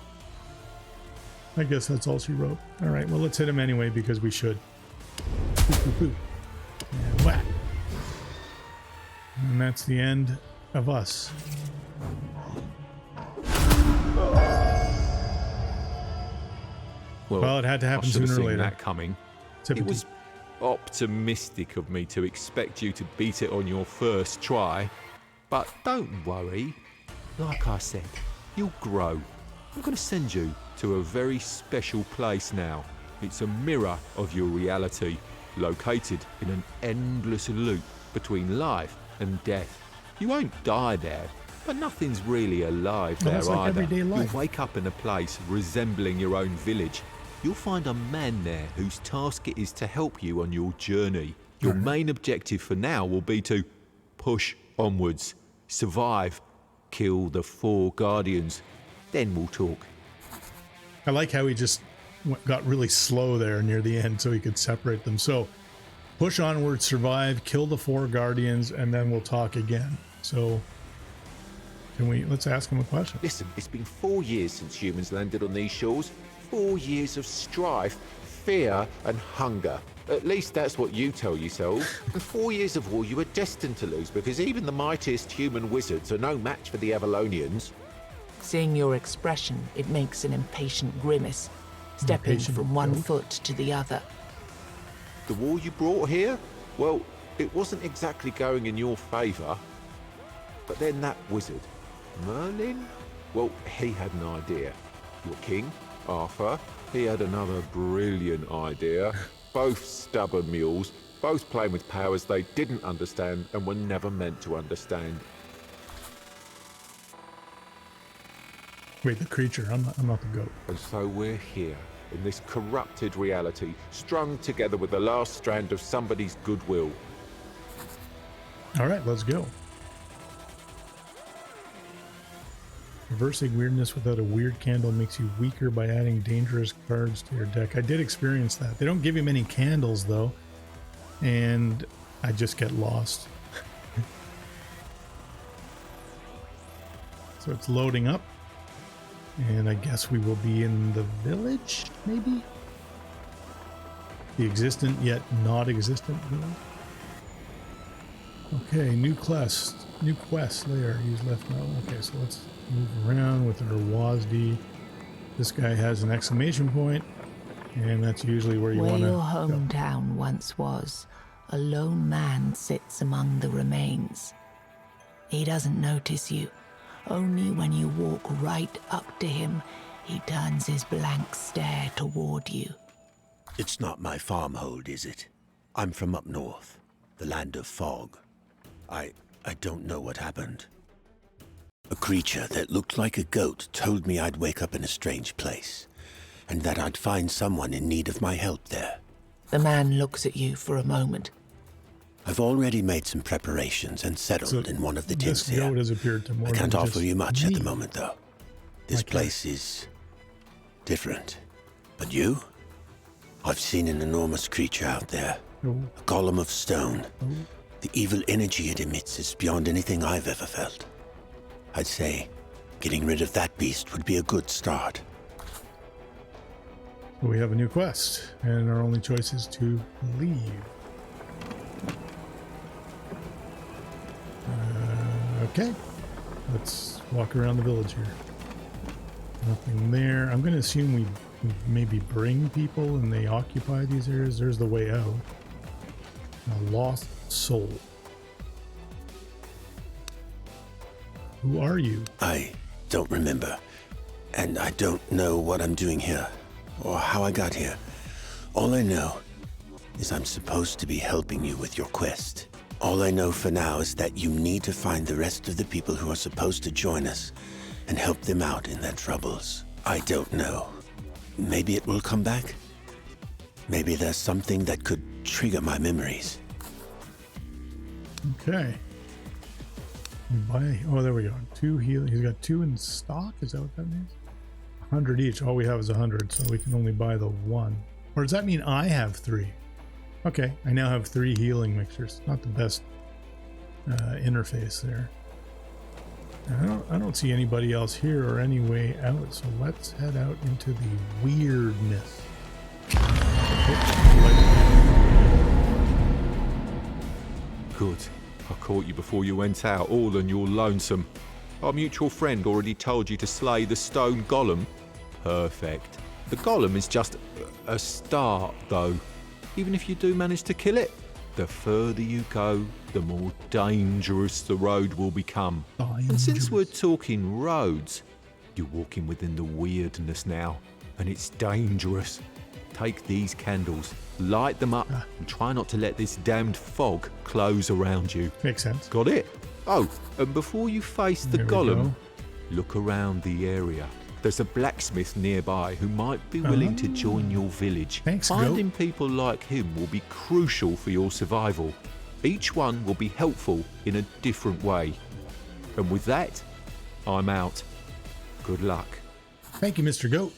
S1: I guess that's all she wrote. Alright, well let's hit him anyway because we should. Boop, boop, boop. And whack. And that's the end of us. Well, it had to happen sooner or later.
S4: That coming. It was optimistic of me to expect you to beat it on your first try, but don't worry. Like I said, you'll grow. I'm going to send you to a very special place now. It's a mirror of your reality, located in an endless loop between life and death. You won't die there, but nothing's really alive there
S1: like
S4: either.
S1: everyday life.
S4: You'll wake up in a place resembling your own village. You'll find a man there whose task it is to help you on your journey. Your main objective for now will be to push onwards, survive, kill the 4 guardians. Then we'll talk.
S1: I like how he just got really slow there near the end so he could separate them. So push onward, survive, kill the 4 guardians, and then we'll talk again. So let's ask him a question.
S4: Listen, it's been 4 years since humans landed on these shores. 4 years of strife, fear, and hunger. At least that's what you tell yourselves. And 4 years of war you were destined to lose, because even the mightiest human wizards are no match for the Avalonians.
S3: Seeing your expression, it makes an impatient grimace, stepping from one foot to the other.
S4: The war you brought here? Well, it wasn't exactly going in your favour. But then that wizard, Merlin? Well, he had an idea. Your king, Arthur, he had another brilliant idea. Both stubborn mules, both playing with powers they didn't understand and were never meant to understand.
S1: Wait, the creature. I'm not the goat.
S4: And so we're here, in this corrupted reality, strung together with the last strand of somebody's goodwill.
S1: All right, let's go. Reversing weirdness without a weird candle makes you weaker by adding dangerous cards to your deck. I did experience that. They don't give you many candles, though, and I just get lost. So it's loading up, and I guess we will be in the village, maybe? The existent yet not existent village? Okay, new quest layer. Use left mouse. Okay, so let's move around with our WASD. This guy has an exclamation point, and that's usually where you want to
S3: Where your hometown once was, a lone man sits among the remains. He doesn't notice you. Only when you walk right up to him, he turns his blank stare toward you.
S5: It's not my farmhold, is it? I'm from up north, the land of fog. I don't know what happened. A creature that looked like a goat told me I'd wake up in a strange place, and that I'd find someone in need of my help there.
S3: The man looks at you for a moment.
S5: I've already made some preparations and settled in one of the tents here.
S1: Goat has appeared to more
S5: I can't
S1: than
S5: offer
S1: just
S5: you much
S1: me.
S5: at the moment, though. This place is different. But you? I've seen an enormous creature out there.
S1: Oh.
S5: A golem of stone. The evil energy it emits is beyond anything I've ever felt. I'd say getting rid of that beast would be a good start.
S1: We have a new quest, and our only choice is to leave. Okay, let's walk around the village here. Nothing there. I'm going to assume we maybe bring people and they occupy these areas. There's the way out. A lost soul. Who are you?
S5: I don't remember. And I don't know what I'm doing here, or how I got here. All I know is I'm supposed to be helping you with your quest. All I know for now is that you need to find the rest of the people who are supposed to join us and help them out in their troubles. I don't know. Maybe it will come back? Maybe there's something that could trigger my memories.
S1: Okay. Oh, there we go. 2 healing. He's got 2 in stock. Is that what that means? 100 each. All we have is 100, so we can only buy the 1. Or does that mean I have 3? Okay, I now have 3 healing mixtures. Not the best interface there. I don't see anybody else here or any way out, so let's head out into the weirdness.
S4: Good. I caught you before you went out, all on your lonesome. Our mutual friend already told you to slay the stone golem. Perfect. The golem is just a start, though. Even if you do manage to kill it, the further you go, the more dangerous the road will become. And since we're talking roads, you're walking within the weirdness now, and it's dangerous. Take these candles, light them up, and try not to let this damned fog close around you.
S1: Makes sense.
S4: Got it? Oh, and before you face the
S1: There we
S4: golem,
S1: go.
S4: look around the area. There's a blacksmith nearby who might be willing to join your village.
S1: Thanks,
S4: Finding people like him will be crucial for your survival. Each one will be helpful in a different way. And with that, I'm out. Good luck.
S1: Thank you, Mr. Goat.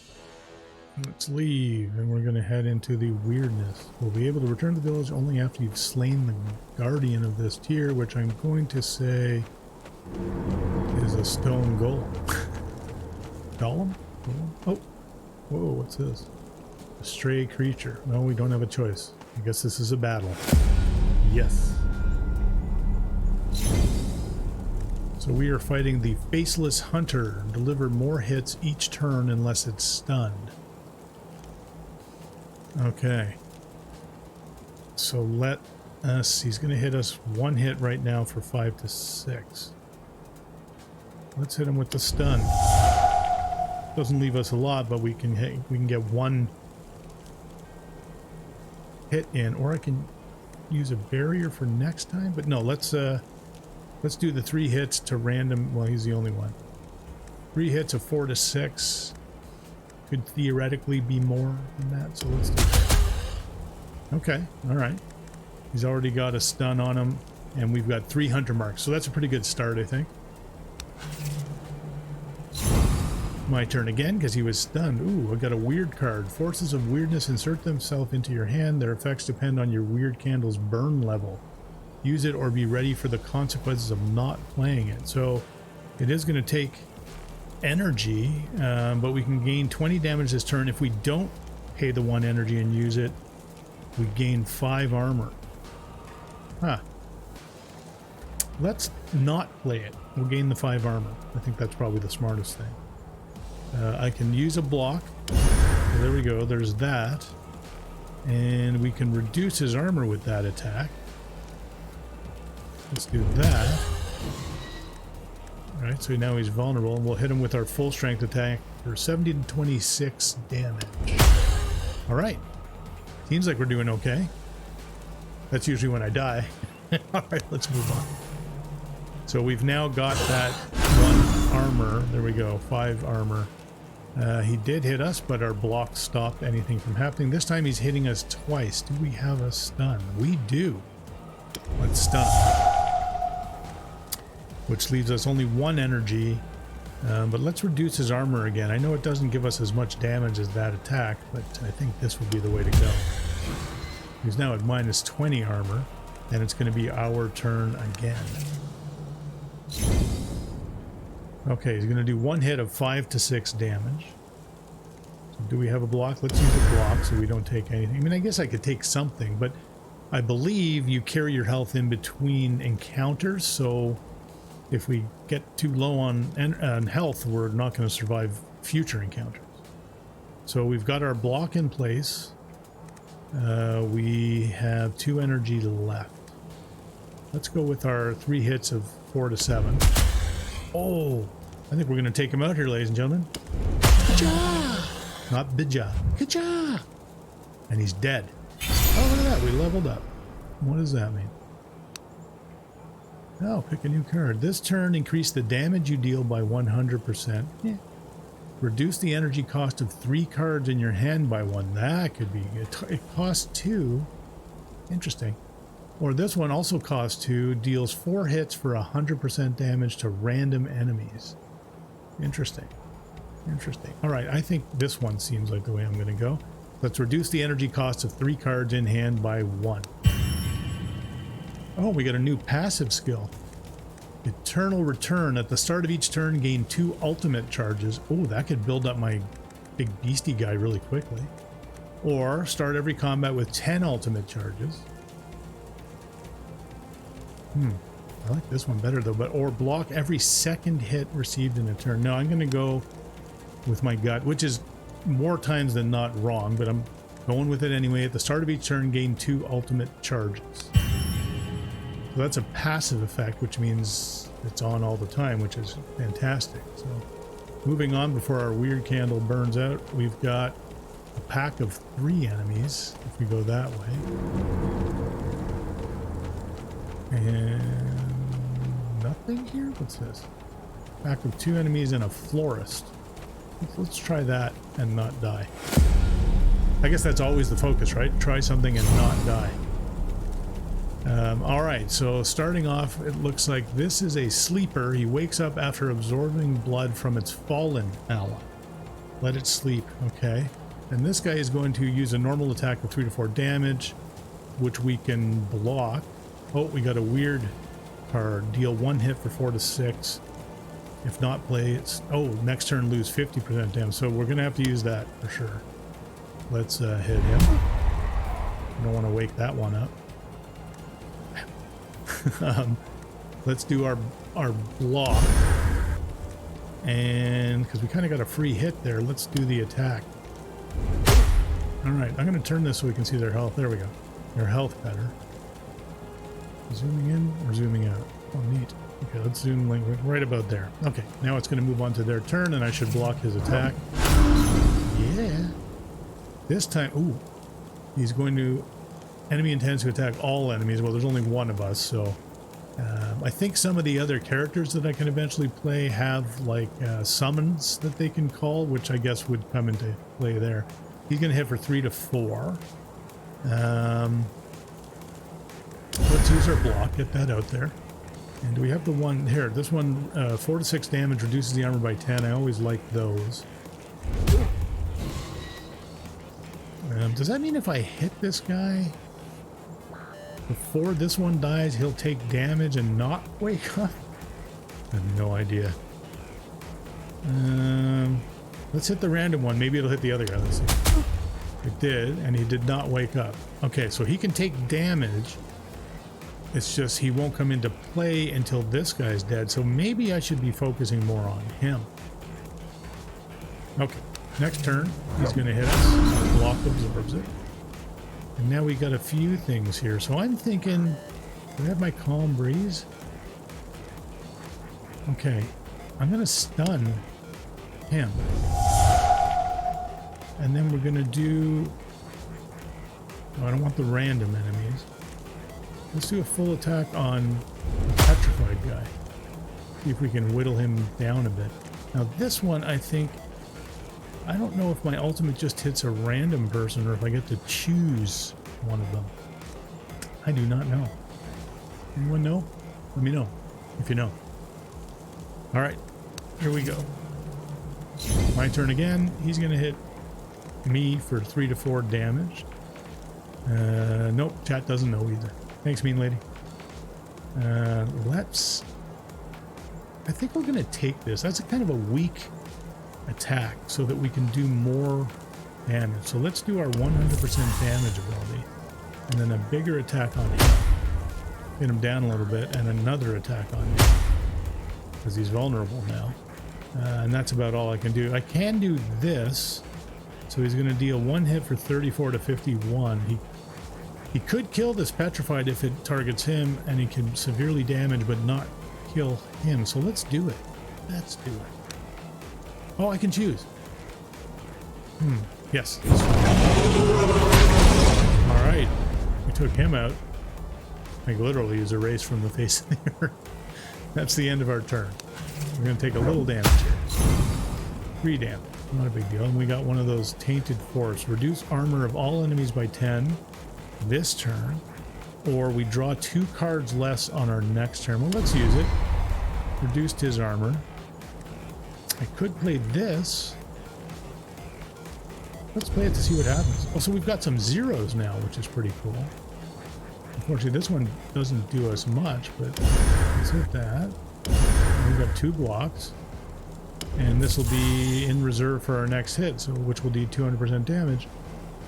S1: Let's leave, and we're going to head into the weirdness. We'll be able to return to the village only after you've slain the guardian of this tier, which I'm going to say is a stone golem. Golem? Oh, whoa, what's this? A stray creature. No, we don't have a choice. I guess this is a battle. Yes. So we are fighting the Faceless Hunter. Deliver more hits each turn unless it's stunned. Okay. So let us... He's going to hit us one hit right now for 5 to 6. Let's hit him with the stun. Doesn't leave us a lot, but we can get one hit in, or I can use a barrier for next time. But no, let's do the 3 hits to random. Well, he's the only one. 3 hits of 4 to 6 could theoretically be more than that. So let's do that. Okay, all right. He's already got a stun on him, and we've got 3 hunter marks. So that's a pretty good start, I think. My turn again, because he was stunned. Ooh, I got a weird card. Forces of weirdness insert themselves into your hand. Their effects depend on your weird candle's burn level. Use it or be ready for the consequences of not playing it. So it is going to take energy, but we can gain 20 damage this turn. If we don't pay the 1 energy and use it, we gain 5 armor. Huh. Let's not play it. We'll gain the 5 armor. I think that's probably the smartest thing. I can use a block. So there we go. There's that. And we can reduce his armor with that attack. Let's do that. Alright, so now he's vulnerable, and we'll hit him with our full strength attack for 70 to 26 damage. Alright. Seems like we're doing okay. That's usually when I die. Alright, let's move on. So we've now got that 1 armor. There we go, 5 armor. He did hit us, but our block stopped anything from happening. This time he's hitting us twice. Do we have a stun? We do. Let's stun him. Which leaves us only 1 energy. But let's reduce his armor again. I know it doesn't give us as much damage as that attack, but I think this would be the way to go. He's now at minus 20 armor, and it's going to be our turn again. Okay, he's going to do 1 hit of 5 to 6 damage. So do we have a block? Let's use a block so we don't take anything. I mean, I guess I could take something, but I believe you carry your health in between encounters, so if we get too low on health, we're not going to survive future encounters. So we've got our block in place. We have 2 energy left. Let's go with our 3 hits of 4 to 7. Oh, I think we're going to take him out here, ladies and gentlemen. Ka-cha! Not bija. Ka-cha! And he's dead. Oh, look at that. We leveled up. What does that mean? Oh, pick a new card. This turn, increase the damage you deal by 100%. Yeah. Reduce the energy cost of 3 cards in your hand by 1. That could be... It costs 2. Interesting. Or this one also costs 2, deals 4 hits for 100% damage to random enemies. Interesting. Interesting. All right, I think this one seems like the way I'm going to go. Let's reduce the energy cost of 3 cards in hand by 1. Oh, we got a new passive skill. Eternal Return. At the start of each turn, gain 2 ultimate charges. Oh, that could build up my big beastie guy really quickly. Or start every combat with 10 ultimate charges. I like this one better though, or block every second hit received in a turn. No, I'm going to go with my gut, which is more times than not wrong, but I'm going with it anyway. At the start of each turn, gain 2 ultimate charges. So that's a passive effect, which means it's on all the time, which is fantastic. So moving on before our weird candle burns out, we've got a pack of 3 enemies, if we go that way. And nothing here? What's this? Pack of 2 enemies and a florist. Let's try that and not die. I guess that's always the focus, right? Try something and not die. All right, so starting off, it looks like this is a sleeper. He wakes up after absorbing blood from its fallen ally. Let it sleep, okay. And this guy is going to use a normal attack of 3 to 4 damage, which we can block. Oh, we got a weird card. Deal 1 hit for 4 to 6. If not play, it's... Oh, next turn lose 50% damage. So we're going to have to use that for sure. Let's hit him. I don't want to wake that one up. Let's do our block. And because we kind of got a free hit there, let's do the attack. All right, I'm going to turn this so we can see their health. There we go. Their health better. Zooming in or zooming out? Oh, neat. Okay, let's zoom like right about there. Okay, now it's going to move on to their turn, and I should block his attack. Yeah. This time, ooh, he's going to... Enemy intends to attack all enemies. Well, there's only one of us, so... I think some of the other characters that I can eventually play have, like, summons that they can call, which I guess would come into play there. He's going to hit for 3 to 4. Let's use our block, get that out there. And do we have the one here? This one, 4 to 6 damage, reduces the armor by 10. I always like those. Does that mean if I hit this guy before this one dies, he'll take damage and not wake up? I have no idea. Let's hit the random one. Maybe it'll hit the other guy. Let's see. It did, and he did not wake up. Okay, so he can take damage. It's just he won't come into play until this guy's dead. So maybe I should be focusing more on him. Okay, next turn, he's going to hit us. Block absorbs it. And now we got a few things here. So I'm thinking, do I have my Calm Breeze? Okay, I'm going to stun him. And then we're going to do... Oh, I don't want the random enemies. Let's do a full attack on the petrified guy. See if we can whittle him down a bit. Now this one, I think... I don't know if my ultimate just hits a random person or if I get to choose one of them. I do not know. Anyone know? Let me know if you know. Alright, here we go. My turn again. He's going to hit me for 3 to 4 damage. Nope, chat doesn't know either. Thanks, mean lady. Let's... I think we're going to take this. That's a kind of a weak attack so that we can do more damage. So let's do our 100% damage ability. And then a bigger attack on him. Get him down a little bit. And another attack on him. Because he's vulnerable now. And that's about all I can do. I can do this. So he's going to deal 1 hit for 34 to 51. He could kill this petrified if it targets him, and he can severely damage but not kill him. So let's do it. Let's do it. Oh, I can choose. Yes. All right. We took him out. Like literally is erased from the face of the earth. That's the end of our turn. We're going to take a little damage here. 3 damage. Not a big deal. And we got one of those Tainted Force. Reduce armor of all enemies by 10 this turn. Or we draw 2 cards less on our next turn. Well, let's use it. Reduced his armor. I could play this. Let's play it to see what happens. Oh, so we've got some zeros now, which is pretty cool. Unfortunately, this one doesn't do us much, but let's hit that. And we've got 2 blocks. And this will be in reserve for our next hit, so which will do 200% damage.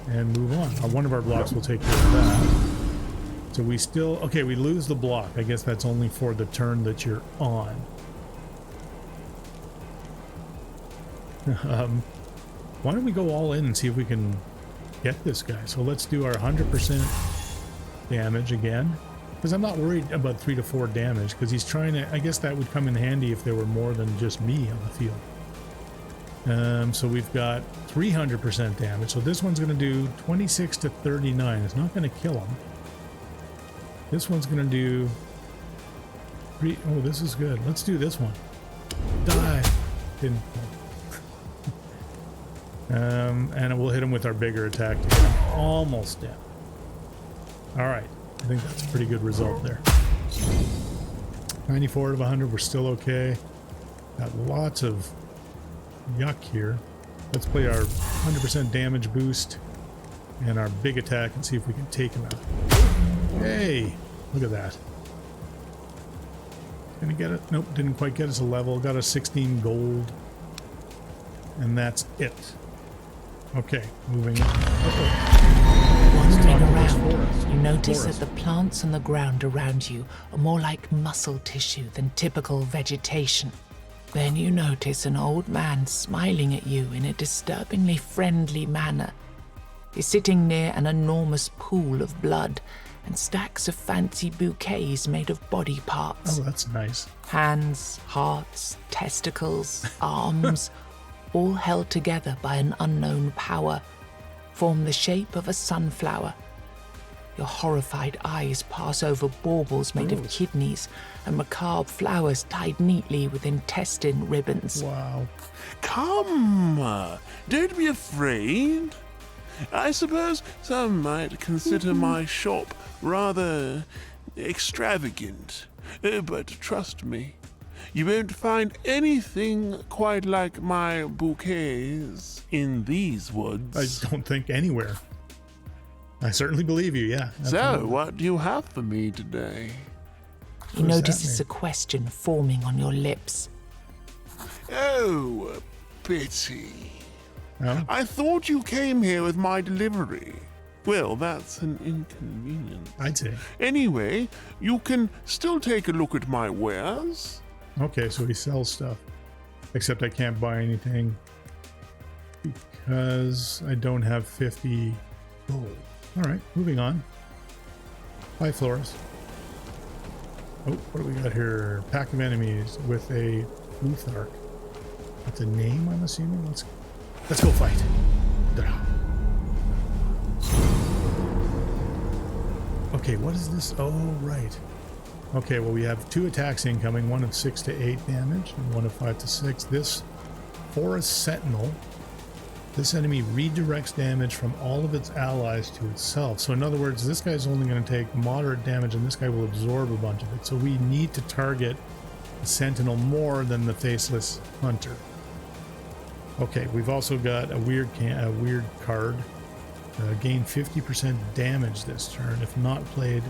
S1: And move on. One of our blocks will take care of that. So we still... Okay, we lose the block. I guess that's only for the turn that you're on. Why don't we go all in and see if we can get this guy? So let's do our 100% damage again, because I'm not worried about 3 to 4 damage, because he's trying to... I guess that would come in handy if there were more than just me on the field. So we've got 300% damage. So this one's going to do 26 to 39. It's not going to kill him. This one's going to do... Oh, this is good. Let's do this one. Die. Didn't. And we'll hit him with our bigger attack to get him almost dead. All right, I think that's a pretty good result there. 94 out of 100, we're still okay. Got lots of yuck here. Let's play our 100% damage boost and our big attack and see if we can take him out. Hey, look at that. Gonna get it? Nope, didn't quite get us a level. Got a 16 gold. And that's it. Okay, moving on.
S3: Wandering around, you notice that the plants on the ground around you are more like muscle tissue than typical vegetation. Then you notice an old man smiling at you in a disturbingly friendly manner. He's sitting near an enormous pool of blood and stacks of fancy bouquets made of body parts.
S1: Oh, that's nice.
S3: Hands, hearts, testicles, arms, all held together by an unknown power, form the shape of a sunflower. Your horrified eyes pass over baubles made of kidneys and macabre flowers tied neatly with intestine ribbons.
S1: Wow.
S6: Come, don't be afraid. I suppose some might consider my shop rather extravagant, but trust me, you won't find anything quite like my bouquets in these woods.
S1: I don't think anywhere. I certainly believe you, yeah.
S6: So,
S1: Absolutely.
S6: what do you have for me today?
S3: He
S1: What does that
S3: notices
S1: mean?
S3: a question forming on your lips.
S6: Oh, pity.
S1: Oh?
S6: I thought you came here with my delivery. Well, that's an inconvenience.
S1: I'd say.
S6: Anyway, you can still take a look at my wares.
S1: Okay, so he sells stuff. Except I can't buy anything because I don't have 50 gold. Alright, moving on. Hi, Flores. Oh, what do we got here? Pack of enemies with a Luthark. That's a name, I'm assuming? Let's go fight. Okay, what is this? Oh, right. Okay, well, we have 2 attacks incoming, one of 6 to 8 damage and one of 5 to 6. This Forest Sentinel, this enemy redirects damage from all of its allies to itself. So in other words, this guy's only going to take moderate damage and this guy will absorb a bunch of it. So we need to target the Sentinel more than the Faceless Hunter. Okay, we've also got a weird card. Gain 50% damage this turn. If not played,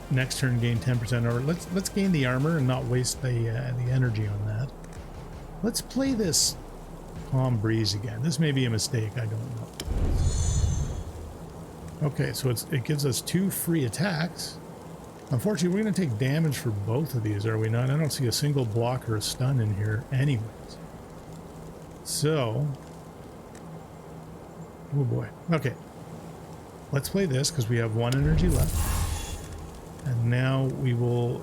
S1: next turn gain 10% armor. Let's gain the armor and not waste the energy on that. Let's play this Calm Breeze again. This may be a mistake, I don't know. Okay, so it gives us 2 free attacks. Unfortunately, we're going to take damage for both of these, are we not? I don't see a single block or a stun in here anyways. So, oh boy. Okay. Let's play this because we have 1 energy left. And now we will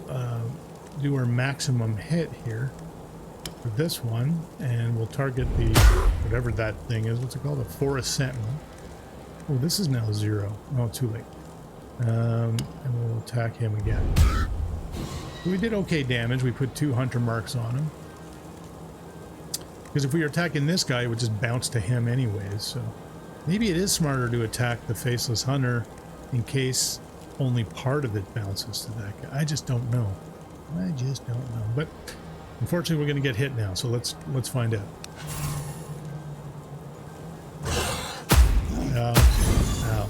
S1: do our maximum hit here for this one. And we'll target the, whatever that thing is. What's it called? A Forest Sentinel. Oh, this is now 0. Oh, too late. And we'll attack him again. We did okay damage. We put 2 hunter marks on him. Because if we were attacking this guy, it would just bounce to him anyways, so... Maybe it is smarter to attack the Faceless Hunter in case only part of it bounces to that guy. I just don't know. But unfortunately, we're going to get hit now, so let's find out. Ow.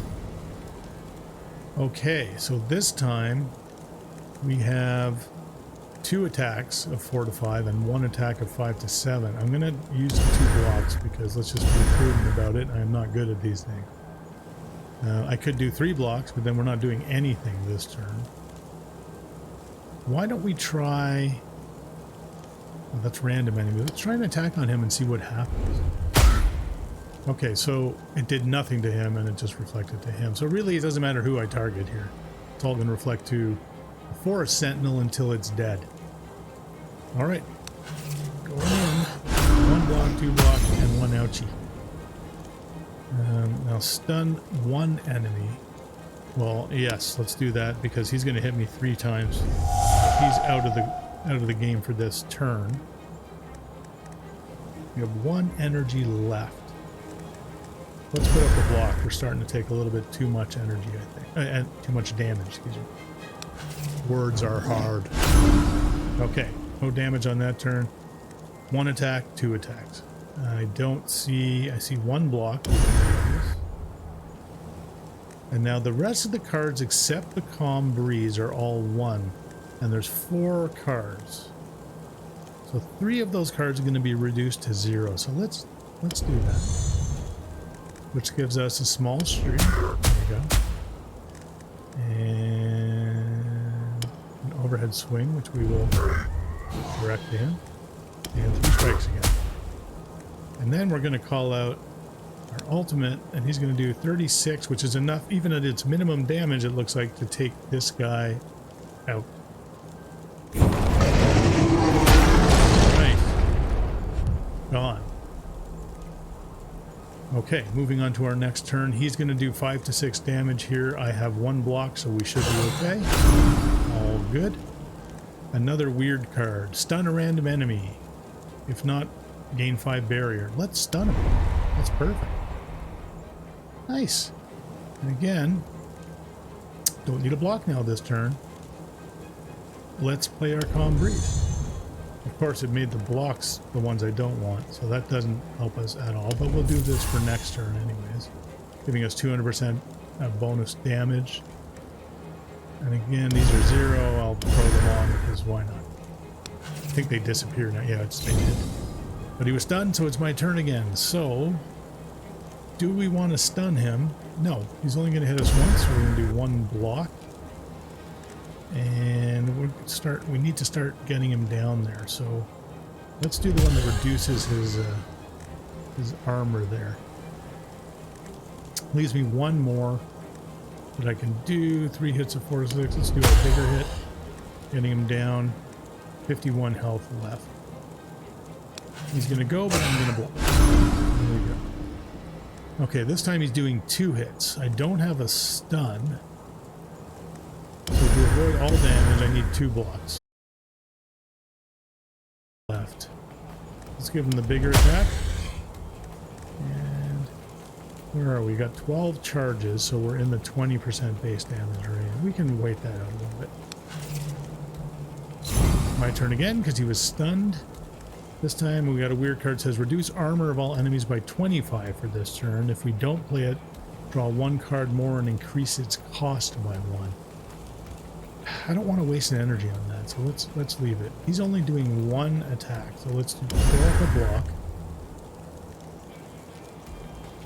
S1: Okay, so this time we have 2 attacks of 4 to 5 and 1 attack of 5 to 7. I'm going to use 2 blocks because let's just be prudent about it. I'm not good at these things. I could do 3 blocks, but then we're not doing anything this turn. Why don't we try... Oh, that's random enemy. Let's try an attack on him and see what happens. Okay, so it did nothing to him and it just reflected to him. So really it doesn't matter who I target here. It's all going to reflect to the Forest Sentinel until it's dead. Alright. Going in. 1 block, 2 block, and 1 ouchie. Now stun 1 enemy. Well, yes, let's do that because he's going to hit me 3 times. He's out of the game for this turn. We have 1 energy left. Let's put up a block. We're starting to take a little bit too much energy, I think. And too much damage, excuse me. Words are hard. Okay, no damage on that turn. 1 attack, 2 attacks. I don't see... I see 1 block. And now the rest of the cards except the Calm Breeze are all 1. And there's 4 cards. So 3 of those cards are going to be reduced to 0. So let's do that. Which gives us a small stream. There we go. And an overhead swing, which we will direct to him. And 3 strikes again. And then we're going to call out our ultimate, and he's going to do 36, which is enough, even at its minimum damage, it looks like, to take this guy out. Right. Gone. Okay, moving on to our next turn. He's going to do 5 to 6 damage here. I have 1 block, so we should be okay. All good. Another weird card. Stun a random enemy. If not, gain 5 barrier. Let's stun him. That's perfect. Nice. And again, don't need a block now this turn. Let's play our Calm Breeze. Of course, it made the blocks the ones I don't want, so that doesn't help us at all, but we'll do this for next turn anyways. Giving us 200% bonus damage. And again, these are 0. I'll throw them on because why not? I think they disappear now. Yeah, it's they did. But he was stunned, so it's my turn again. So, do we want to stun him? No, he's only going to hit us once, so we're going to do 1 block. And we need to start getting him down there. So let's do the one that reduces his armor there. Leaves me 1 more that I can do. 3 hits of 4 to 6. Let's do a bigger hit. Getting him down. 51 health left. He's going to go, but I'm going to block. There we go. Okay, this time he's doing 2 hits. I don't have a stun. So to avoid all damage, I need 2 blocks left. Let's give him the bigger attack. And where are we? Got 12 charges, so we're in the 20% base damage range. We can wait that out a little bit. My turn again, because he was stunned. This time we got a weird card that says reduce armor of all enemies by 25 for this turn. If we don't play it, draw 1 card more and increase its cost by 1. I don't want to waste an energy on that, so let's leave it. He's only doing 1 attack, so let's do a block.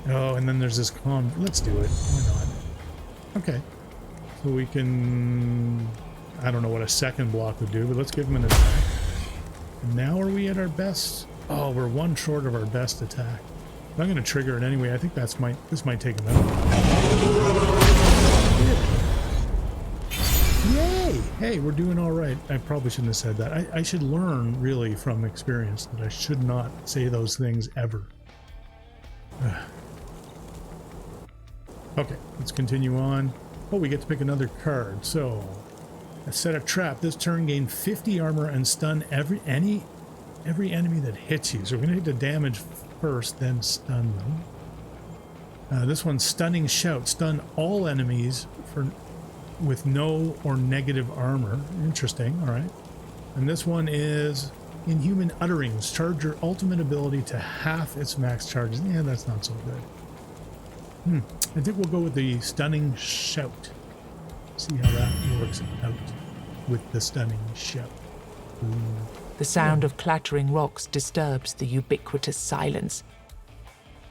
S1: Oh, and then there's this calm. Let's do it. Why not? Okay. So we can... I don't know what a second block would do, but let's give him an attack. And now are we at our best? Oh, we're 1 short of our best attack. I'm going to trigger it anyway. I think this might take him out. Yay! Hey, we're doing all right. I probably shouldn't have said that. I should learn, really, from experience that I should not say those things ever. Okay, let's continue on. Oh, we get to pick another card. So, I set a trap. This turn gain 50 armor and stun every enemy that hits you. So we're going to hit the damage first, then stun them. This one's Stunning Shout. Stun all enemies with no or negative armor. Interesting, alright. And this one is Inhuman Utterings. Charge your ultimate ability to half its max charges. Yeah, that's not so good. I think we'll go with the Stunning Shout. See how that works out with the Stunning Shout. Ooh.
S3: The sound of clattering rocks disturbs the ubiquitous silence.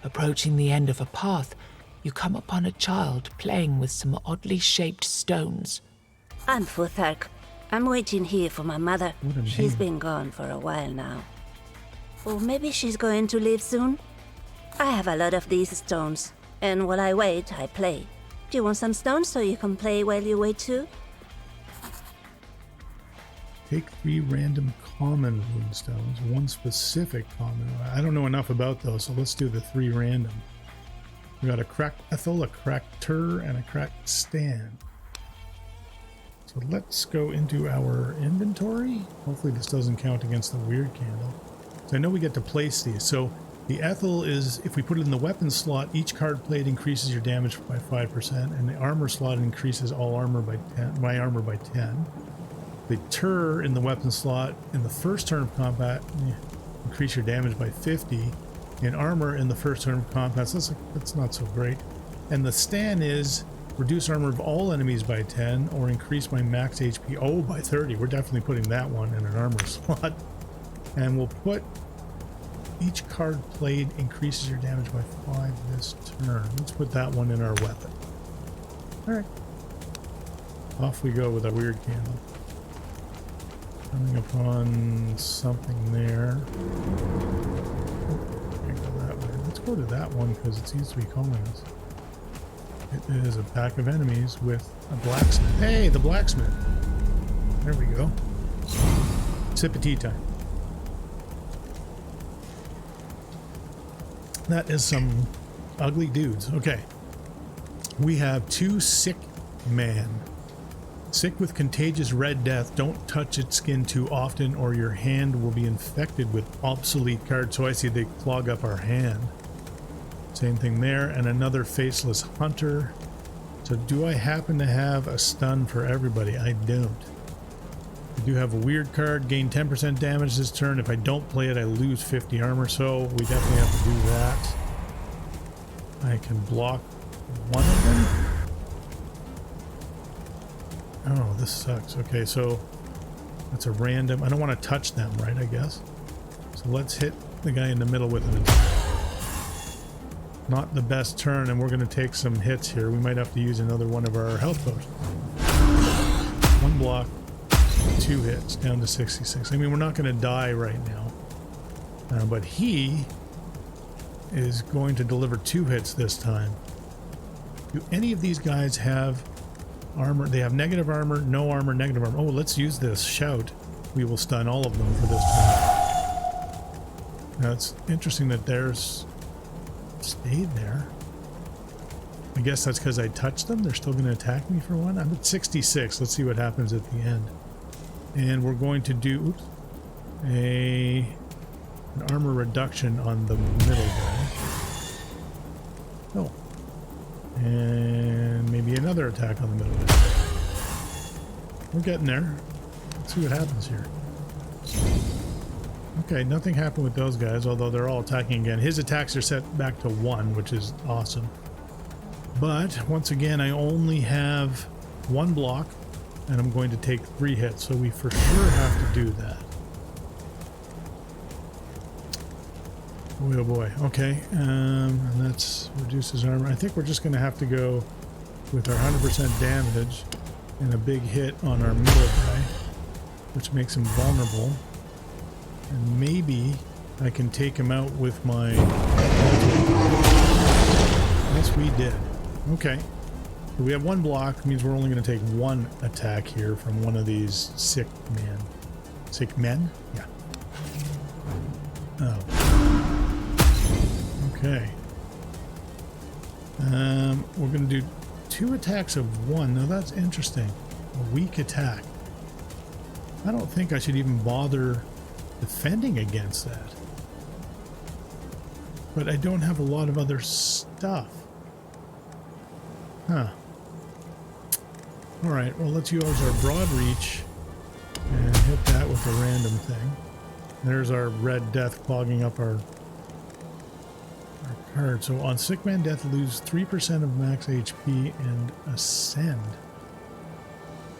S3: Approaching the end of a path, you come upon a child playing with some oddly shaped stones.
S7: I'm Futhark. I'm waiting here for my mother. She's been gone for a while now. Or maybe she's going to leave soon? I have a lot of these stones, and while I wait, I play. Do you want some stones so you can play while you wait too?
S1: Take 3 random common rune stones, 1 specific common. I don't know enough about those, so let's do the 3 random. We got a cracked Ethel, a cracked Tur, and a cracked Stan. So let's go into our inventory. Hopefully this doesn't count against the weird candle. So I know we get to place these. So The Ethel is, if we put it in the weapon slot, each card played increases your damage by 5%, and the armor slot increases all armor by 10, my armor by 10. The Tur in the weapon slot, in the first turn of combat, increase your damage by 50. In armor in the first turn of combat, so that's not so great. And the Stan is reduce armor of all enemies by 10, or increase my max HP, by 30. We're definitely putting that one in an armor slot. And we'll put each card played increases your damage by 5 this turn. Let's put that one in our weapon. Alright. Off we go with our weird candle. Coming upon something there. Oh, can't go that way. Let's go to that one because it seems to be calling us. It is a pack of enemies with a blacksmith. Hey, the blacksmith! There we go. Sip of tea time. That is some ugly dudes. Okay. We have 2 sick man. Sick with contagious red death. Don't touch its skin too often or your hand will be infected with obsolete cards. So I see they clog up our hand. Same thing there. And another faceless hunter. So do I happen to have a stun for everybody? I don't. I do have a weird card, gain 10% damage this turn. If I don't play it, I lose 50 armor, so we definitely have to do that. I can block one of them. Oh, this sucks. Okay, so that's a random. I don't want to touch them, right, I guess? So let's hit the guy in the middle with an attack. Not the best turn, and we're going to take some hits here. We might have to use another one of our health potions. One block. 2 hits down to 66. I mean, we're not going to die right now, but he is going to deliver 2 hits this time. Do any of these guys have armor? They have negative armor, no armor, negative armor. Oh, let's use this shout. We will stun all of them for this turn. Now it's interesting that theirs stayed there. I guess that's because I touched them. They're still going to attack me for one. I'm at 66. Let's see what happens at the end. And we're going to do an armor reduction on the middle guy. Oh. And maybe another attack on the middle guy. We're getting there. Let's see what happens here. Okay, nothing happened with those guys, although they're all attacking again. His attacks are set back to 1, which is awesome. But, once again, I only have 1 block. And I'm going to take 3 hits, so we for sure have to do that. Boy, oh boy. Okay, and that's reduces armor. I think we're just going to have to go with our 100% damage and a big hit on our middle guy, which makes him vulnerable. And maybe I can take him out with my... Yes, we did. Okay. We have 1 block, means we're only going to take 1 attack here from one of these sick men. Sick men? Yeah. Oh. Okay. We're going to do 2 attacks of 1. Now that's interesting. A weak attack. I don't think I should even bother defending against that. But I don't have a lot of other stuff. Huh. Alright, well let's use our broad reach and hit that with a random thing. There's our red death clogging up our card. So on sick man death, lose 3% of max HP and ascend.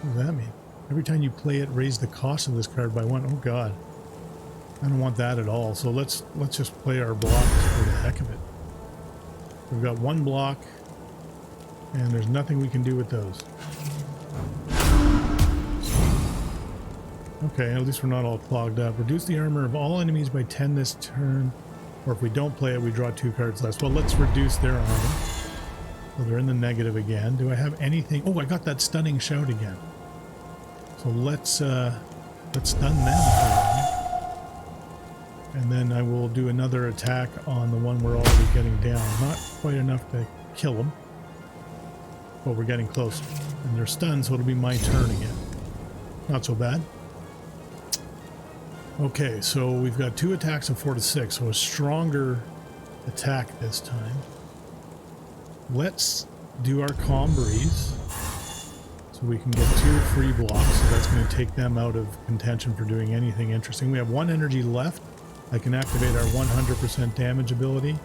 S1: What does that mean? Every time you play it, raise the cost of this card by 1. Oh god. I don't want that at all. So let's just play our blocks for the heck of it. We've got 1 block and there's nothing we can do with those. Okay, at least we're not all clogged up. Reduce the armor of all enemies by 10 this turn. Or if we don't play it, we draw 2 cards less. Well, let's reduce their armor. So they're in the negative again. Do I have anything? Oh, I got that stunning shout again. So let's stun them for a while. And then I will do another attack on the one we're already getting down. Not quite enough to kill them. But we're getting closer. And they're stunned, so it'll be my turn again. Not so bad. Okay, so we've got 2 attacks of 4 to 6, so a stronger attack this time. Let's do our Calm Breeze. So we can get 2 free blocks. So that's going to take them out of contention for doing anything interesting. We have 1 energy left. I can activate our 100% damage ability.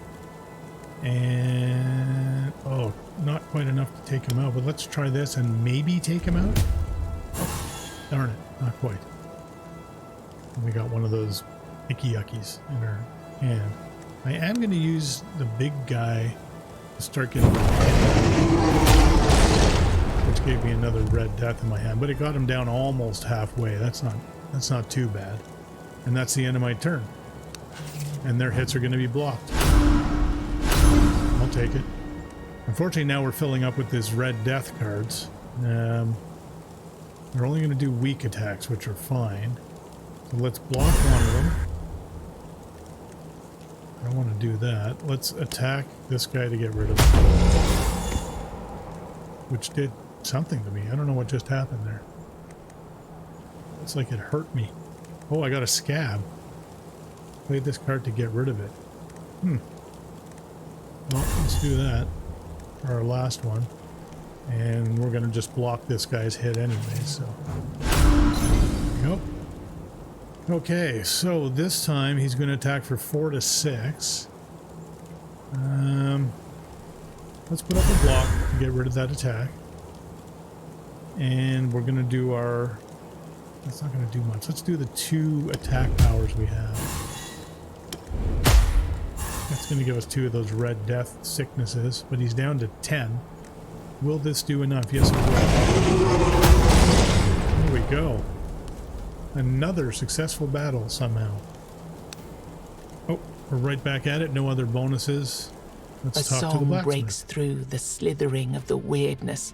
S1: And, oh, not quite enough to take him out, but let's try this and maybe take him out. Oh, darn it, not quite. And we got one of those icky yuckies in our hand. I am going to use the big guy to start getting, which gave me another red death in my hand, but it got him down almost halfway. That's not too bad. And that's the end of my turn. And their hits are going to be blocked. I'll take it. Unfortunately, now we're filling up with this red death cards. They're only going to do weak attacks, which are fine. So let's block one of them. I don't want to do that. Let's attack this guy to get rid of him. Which did something to me. I don't know what just happened there. It's like it hurt me. Oh, I got a scab. Played this card to get rid of it. Well, let's do that for our last one. And we're going to just block this guy's hit anyway, so. There we go. Okay, so this time he's going to attack for 4 to 6. Let's put up a block to get rid of that attack. And we're going to do our... That's not going to do much. Let's do the 2 attack powers we have. That's going to give us 2 of those red death sicknesses, but he's down to 10. Will this do enough? Yes, it will. There we go. Another successful battle somehow. Oh, we're right back at it. No other bonuses. Let's talk to the blacksmith.
S3: Breaks through the slithering of the weirdness.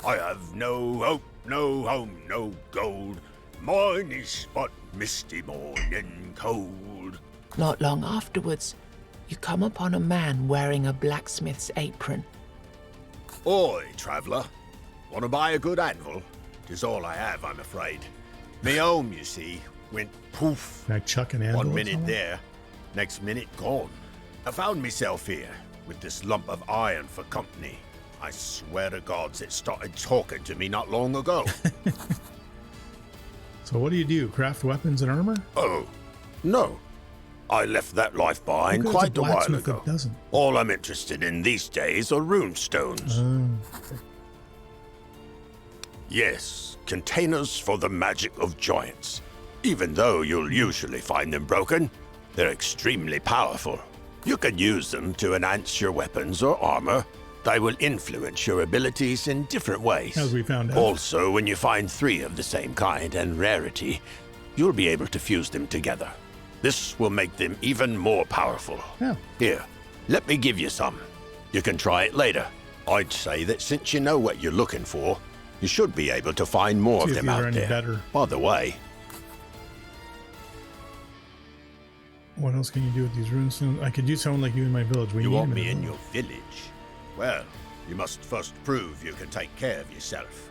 S8: I have no hope, no home, no gold. Mine is but misty morning cold.
S3: Not long afterwards, you come upon a man wearing a blacksmith's apron.
S8: Oi, traveller. Want to buy a good anvil? 'Tis all I have, I'm afraid. Me home, you see, went poof.
S1: Can I chuck an anvil?
S8: 1 minute there, next minute gone. I found myself here with this lump of iron for company. I swear to gods it started talking to me not long ago.
S1: So what do? Craft weapons and armor?
S8: Oh, no. I left that life behind quite a while ago. All I'm interested in these days are runestones.
S1: Okay.
S8: Yes, containers for the magic of giants. Even though you'll usually find them broken, they're extremely powerful. You can use them to enhance your weapons or armor. They will influence your abilities in different ways.
S1: As we found out.
S8: Also, when you find 3 of the same kind and rarity, you'll be able to fuse them together. This will make them even more powerful.
S1: Yeah.
S8: Here, let me give you some. You can try it later. I'd say that since you know what you're looking for, you should be able to find more of them out there.
S1: Better.
S8: By the way,
S1: what else can you do with these runes? I could do someone like you in my village.
S8: You want me in your village? Well, you must first prove you can take care of yourself.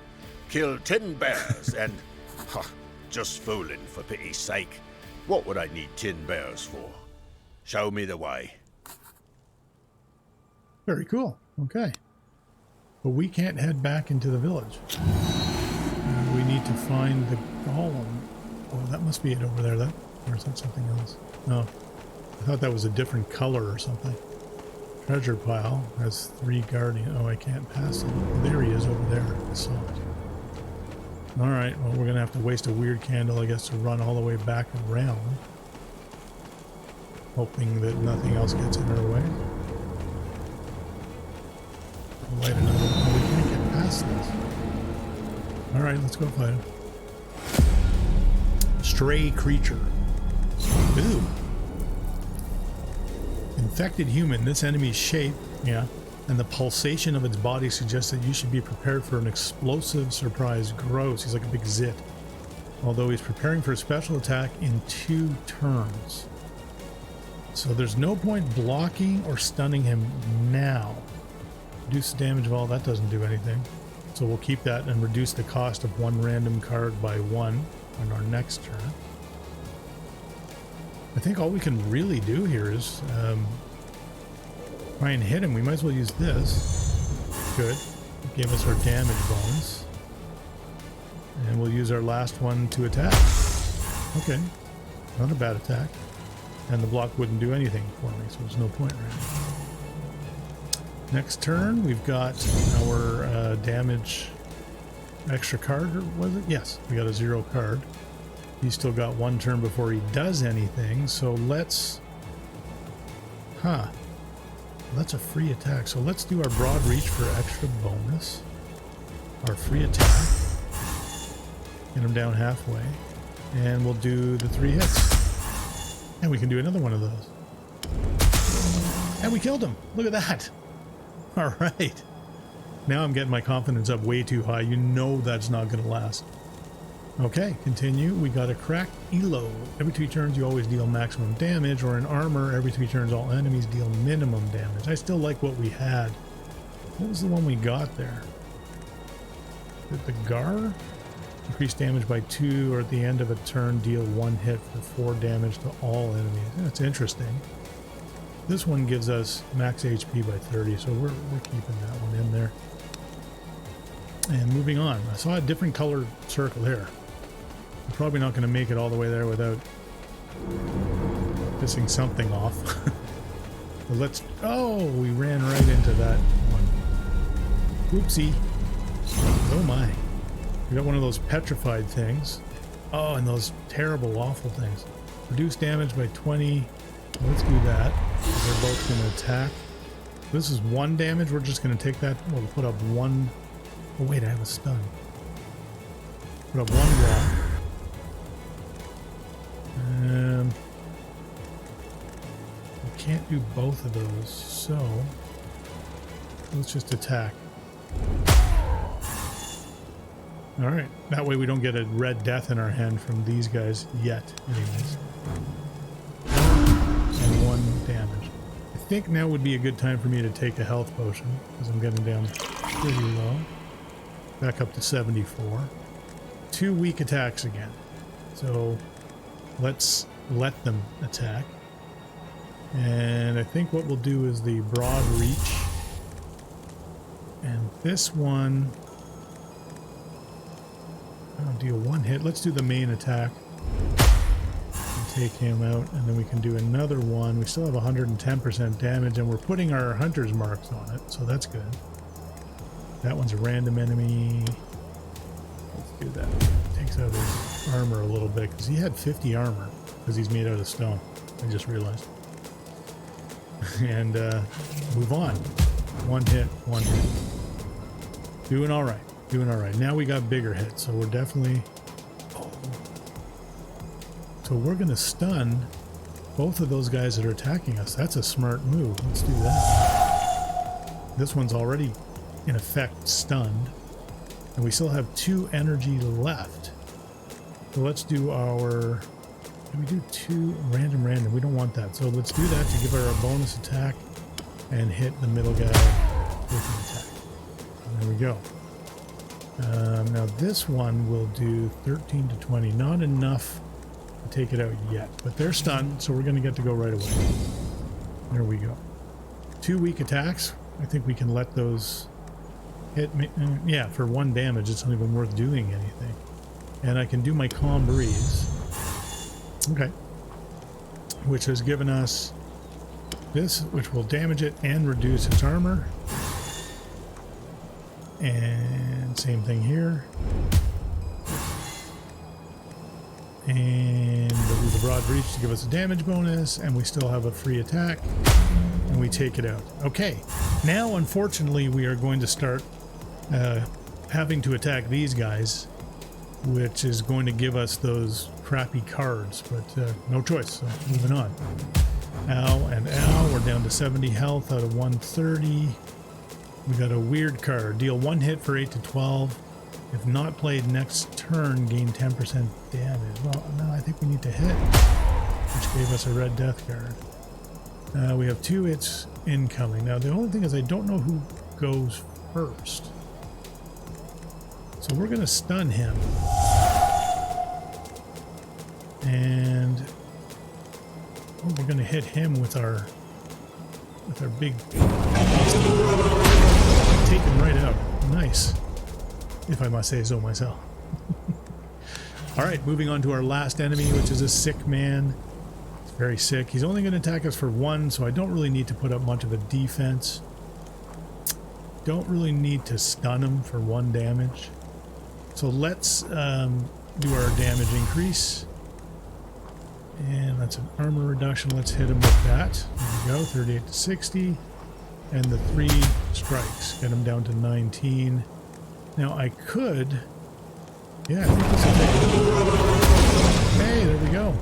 S8: Kill 10 bears and... just fooling, for pity's sake. What would I need 10 bears for? Show me the way.
S1: Very cool. Okay. But we can't head back into the village. We need to find the golem. Oh, that must be it over there. Or is that something else? No. I thought that was a different color or something. Treasure pile has 3 guardian. Oh, I can't pass it. There he is over there. I saw it. Alright, well, we're going to have to waste a weird candle, I guess, to run all the way back around. Hoping that nothing else gets in our way. Light another one. Oh, we can't get past this. Alright, let's go fight him. Stray creature. Ooh. Infected human. This enemy's shape, and the pulsation of its body suggests that you should be prepared for an explosive surprise. Gross. He's like a big zit. Although he's preparing for a special attack in 2 turns. So there's no point blocking or stunning him now. Reduce the damage of all. That doesn't do anything. So we'll keep that and reduce the cost of 1 random card by 1 on our next turn. I think all we can really do here is Try and hit him. We might as well use this. Good. Gave us our damage bonus. And we'll use our last one to attack. Okay. Not a bad attack. And the block wouldn't do anything for me, so there's no point really. Next turn, we've got our damage extra card, or was it? Yes, we got a 0 card. He's still got 1 turn before he does anything, so let's... That's a free attack, so let's do our broad reach for extra bonus. Our free attack. Get him down halfway. And we'll do the 3 hits. And we can do another one of those. And we killed him! Look at that! Alright. Now I'm getting my confidence up way too high. You know that's not going to last. Okay, continue. We got a cracked elo. Every 2 turns you always deal maximum damage, or in armor, every 3 turns all enemies deal minimum damage. I still like what we had. What was the one we got there? The Gar? Increase damage by 2, or at the end of a turn deal 1 hit for 4 damage to all enemies. That's interesting. This one gives us max HP by 30, so we're keeping that one in there. And moving on. I saw a different colored circle here. I'm probably not going to make it all the way there without pissing something off. But let's... Oh, we ran right into that one. Oopsie. Oh my. We got one of those petrified things. Oh, and those terrible, awful things. Reduce damage by 20. Let's do that. They're both going to attack. This is 1 damage. We're just going to take that. We'll put up 1... Oh wait, I have a stun. Put up 1 block. We can't do both of those, so let's just attack. Alright, that way we don't get a red death in our hand from these guys yet, anyways. And 1 damage. I think now would be a good time for me to take a health potion, because I'm getting down pretty low. Back up to 74. 2 weak attacks again. So let's let them attack. And I think what we'll do is the broad reach. And this one... I'll deal 1 hit. Let's do the main attack. And take him out, and then we can do another one. We still have 110% damage, and we're putting our hunter's marks on it, so that's good. That one's a random enemy. Let's do that. Takes out his armor a little bit, because he had 50 armor, because he's made out of stone. I just realized. And move on. 1 hit, 1 hit. Doing all right. Doing all right. Now we got bigger hits, so we're definitely... Oh. So we're going to stun both of those guys that are attacking us. That's a smart move. Let's do that. This one's already... in effect stunned, and we still have 2 energy left. So let's do our... Can we do 2 random? We don't want that, so let's do that to give her a bonus attack and hit the middle guy with an attack. And there we go. Now this one will do 13 to 20. Not enough to take it out yet, but they're stunned, so we're going to get to go right away. There we go. 2 weak attacks. I think we can let those... hit me. Yeah, for 1 damage, it's not even worth doing anything. And I can do my Calm Breeze. Okay. Which has given us this, which will damage it and reduce its armor. And same thing here. And we'll do the Broad Reach to give us a damage bonus, and we still have a free attack. And we take it out. Okay. Now, unfortunately, we are going to start having to attack these guys, which is going to give us those crappy cards, but no choice, so moving on. Ow and ow, we're down to 70 health out of 130. We got a weird card. Deal 1 hit for 8 to 12. If not played next turn, gain 10% damage. Well, no, I think we need to hit, which gave us a red death card. We have 2 hits incoming. Now, the only thing is I don't know who goes first. So we're going to stun him. And we're going to hit him with our with our big... Take him right out. Nice. If I must say so myself. Alright, moving on to our last enemy, which is a sick man. He's very sick. He's only going to attack us for 1, so I don't really need to put up much of a defense. Don't really need to stun him for 1 damage. So let's do our damage increase. And that's an armor reduction. Let's hit him with that. There we go, 38 to 60. And the 3 strikes. Get him down to 19. Now I could... Yeah, I think this will take it. Hey, there we go.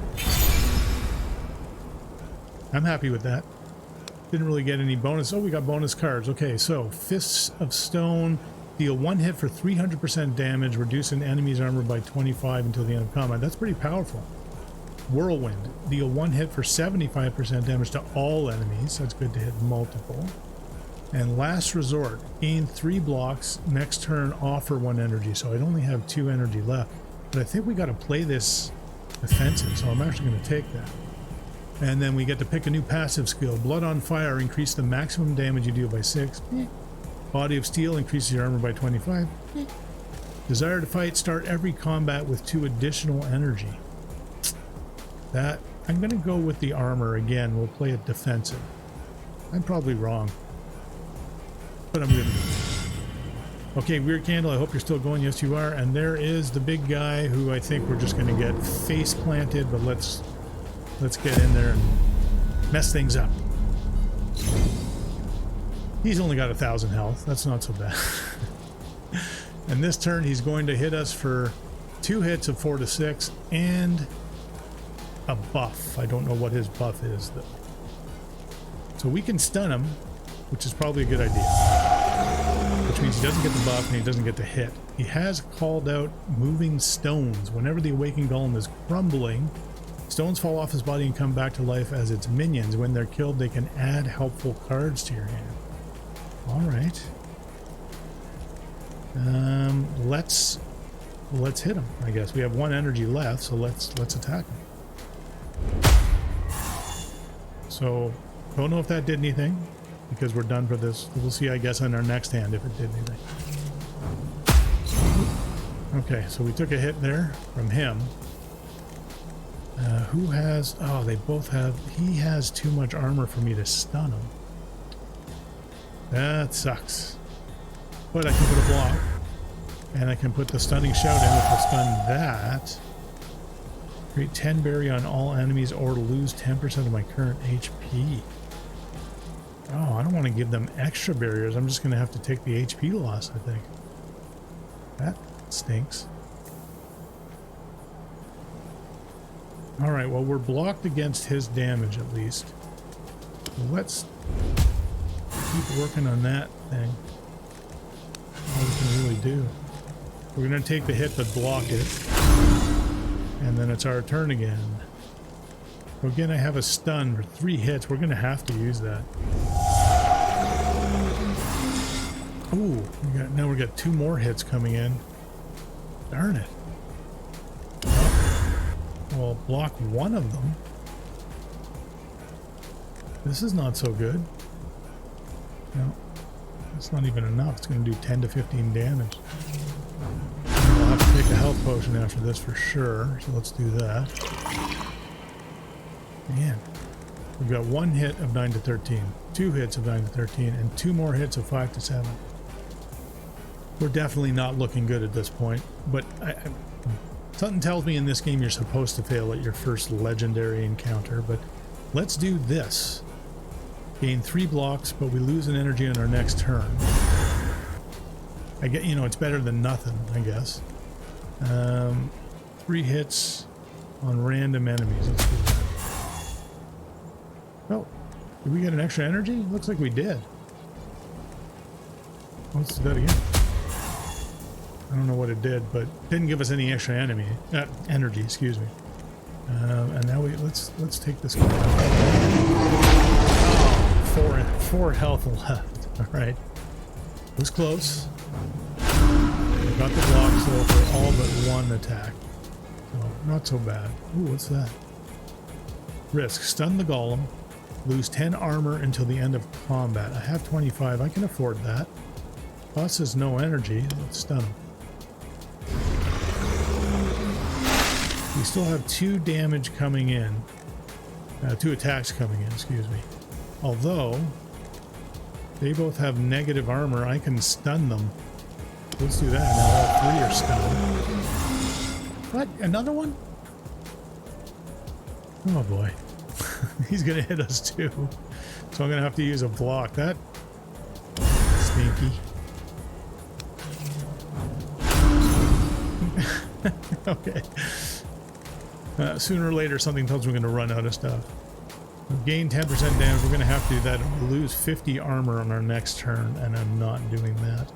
S1: I'm happy with that. Didn't really get any bonus. Oh, we got bonus cards. Okay, so Fists of Stone. Deal 1 hit for 300% damage. Reduce an enemy's armor by 25 until the end of combat. That's pretty powerful. Whirlwind. Deal 1 hit for 75% damage to all enemies. That's good to hit multiple. And Last Resort. Gain 3 blocks. Next turn, offer 1 energy. So I'd only have 2 energy left. But I think we got to play this defensive, so I'm actually going to take that. And then we get to pick a new passive skill. Blood on Fire. Increase the maximum damage you deal by 6. Body of Steel. Increases your armor by 25. Desire to Fight. Start every combat with 2 additional energy. That I'm going to go with the armor again. We'll play it defensive. I'm probably wrong, but I'm going to. Okay, Weird Candle, I hope you're still going. Yes, you are. And there is the big guy who I think we're just going to get face planted, but let's get in there and mess things up. He's only got 1,000 health. That's not so bad. And this turn, he's going to hit us for 2 hits of 4 to 6 and a buff. I don't know what his buff is though. So we can stun him, which is probably a good idea. Which means he doesn't get the buff and he doesn't get the hit. He has called out moving stones. Whenever the Awakened Golem is crumbling, stones fall off his body and come back to life as its minions. When they're killed, they can add helpful cards to your hand. Alright. Let's hit him, I guess. We have 1 energy left, so let's attack him. So, don't know if that did anything, because we're done for this. We'll see, I guess, on our next hand if it did anything. Okay, so we took a hit there from him. Who has... Oh, they both have... He has too much armor for me to stun him. That sucks. But I can put a block. And I can put the Stunning Shout in, which will stun that. Create 10 berry on all enemies or lose 10% of my current HP. Oh, I don't want to give them extra barriers. I'm just going to have to take the HP loss, I think. That stinks. Alright, well, we're blocked against his damage at least. So let's keep working on that thing. All we can really do. We're going to take the hit but block it. And then it's our turn again. So again, I have a stun for 3 hits. We're going to have to use that. Ooh, now we got 2 more hits coming in. Darn it. Well, block 1 of them. This is not so good. No, that's not even enough. It's going to do 10 to 15 damage. I'll have to take a health potion after this for sure, so let's do that. Man, we've got 1 hit of 9 to 13, 2 hits of 9 to 13, and 2 more hits of 5 to 7. We're definitely not looking good at this point, but something tells me in this game you're supposed to fail at your first legendary encounter, but let's do this. Gain 3 blocks, but we lose an energy on our next turn. I get, you know, it's better than nothing, I guess. 3 hits on random enemies. Let's do that. Oh, did we get an extra energy? Looks like we did. Let's do that again. I don't know what it did, but it didn't give us any extra energy, excuse me. And now let's take this guy. Oh, 4 health left. All right, it was close. We got the blocks though for all but 1 attack, so not so bad. Ooh, what's that? Risk: stun the golem, Lose 10 armor until the end of combat. I have 25. I can afford that. Plus is no energy. Let's stun him. We still have 2 damage coming in. 2 attacks coming in, excuse me. Although, they both have negative armor. I can stun them. Let's do that. Now all 3 are stunned. What? Another one? Oh boy. He's going to hit us too. So I'm going to have to use a block. That stinky. Okay. Sooner or later, something tells me we're going to run out of stuff. We gain 10% damage. We're going to have to do that. We'll lose 50 armor on our next turn, and I'm not doing that.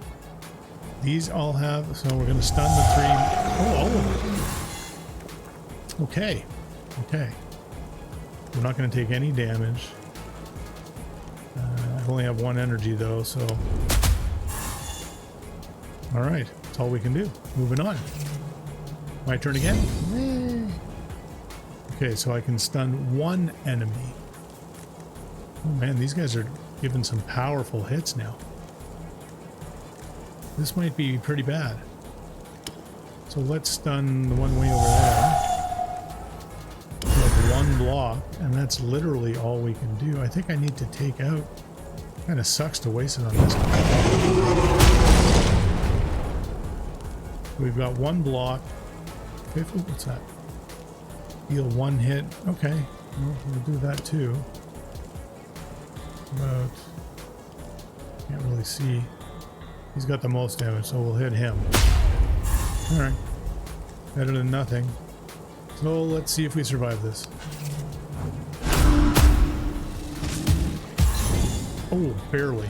S1: These all have, so we're going to stun the 3. Oh, all of them. Okay. Okay. We're not going to take any damage. I only have 1 energy though, so. Alright, that's all we can do. Moving on. My turn again? Okay, so I can stun 1 enemy. Oh man, these guys are giving some powerful hits now. This might be pretty bad. So let's stun the one way over there. With 1 block, and that's literally all we can do. I think I need to take out. Kind of sucks to waste it on this guy. We've got 1 block. What's that? Deal 1 hit. Okay, well, we'll do that too. But can't really see. He's got the most damage, so we'll hit him. All right, better than nothing. So let's see if we survive this. Oh, barely.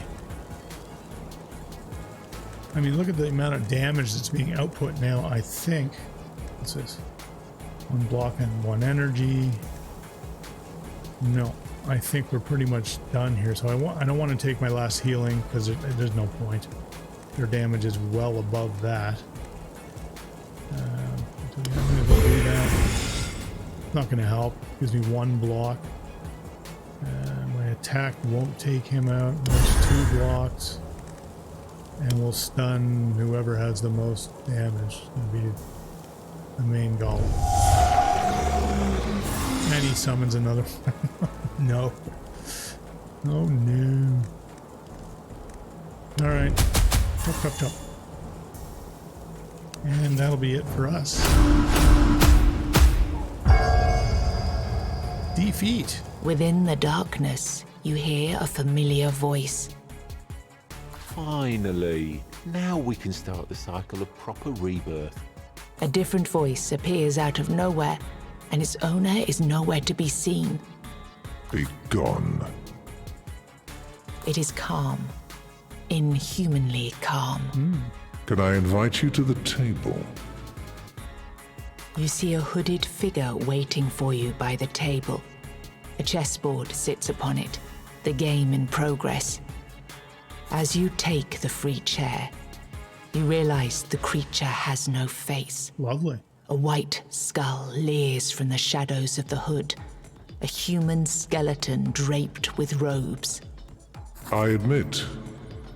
S1: I mean, look at the amount of damage that's being output now. I think. What's this? 1 block and 1 energy. No, I think we're pretty much done here. So I don't want to take my last healing because there's no point. Their damage is well above that. Do do that. Not going to help. Gives me 1 block. My attack won't take him out. There's 2 blocks. And we'll stun whoever has the most damage. It'll be the main golem. And he summons another one. No. Oh no. Alright. Chop, chop, chop. And that'll be it for us. Defeat.
S3: Within the darkness, you hear a familiar voice.
S4: Finally. Now we can start the cycle of proper rebirth.
S3: A different voice appears out of nowhere, and its owner is nowhere to be seen.
S9: Be gone.
S3: It is calm. Inhumanly calm.
S9: Can I invite you to the table?
S3: You see a hooded figure waiting for you by the table. A chessboard sits upon it, the game in progress. As you take the free chair, you realize the creature has no face.
S1: Lovely.
S3: A white skull leers from the shadows of the hood, a human skeleton draped with robes.
S9: I admit,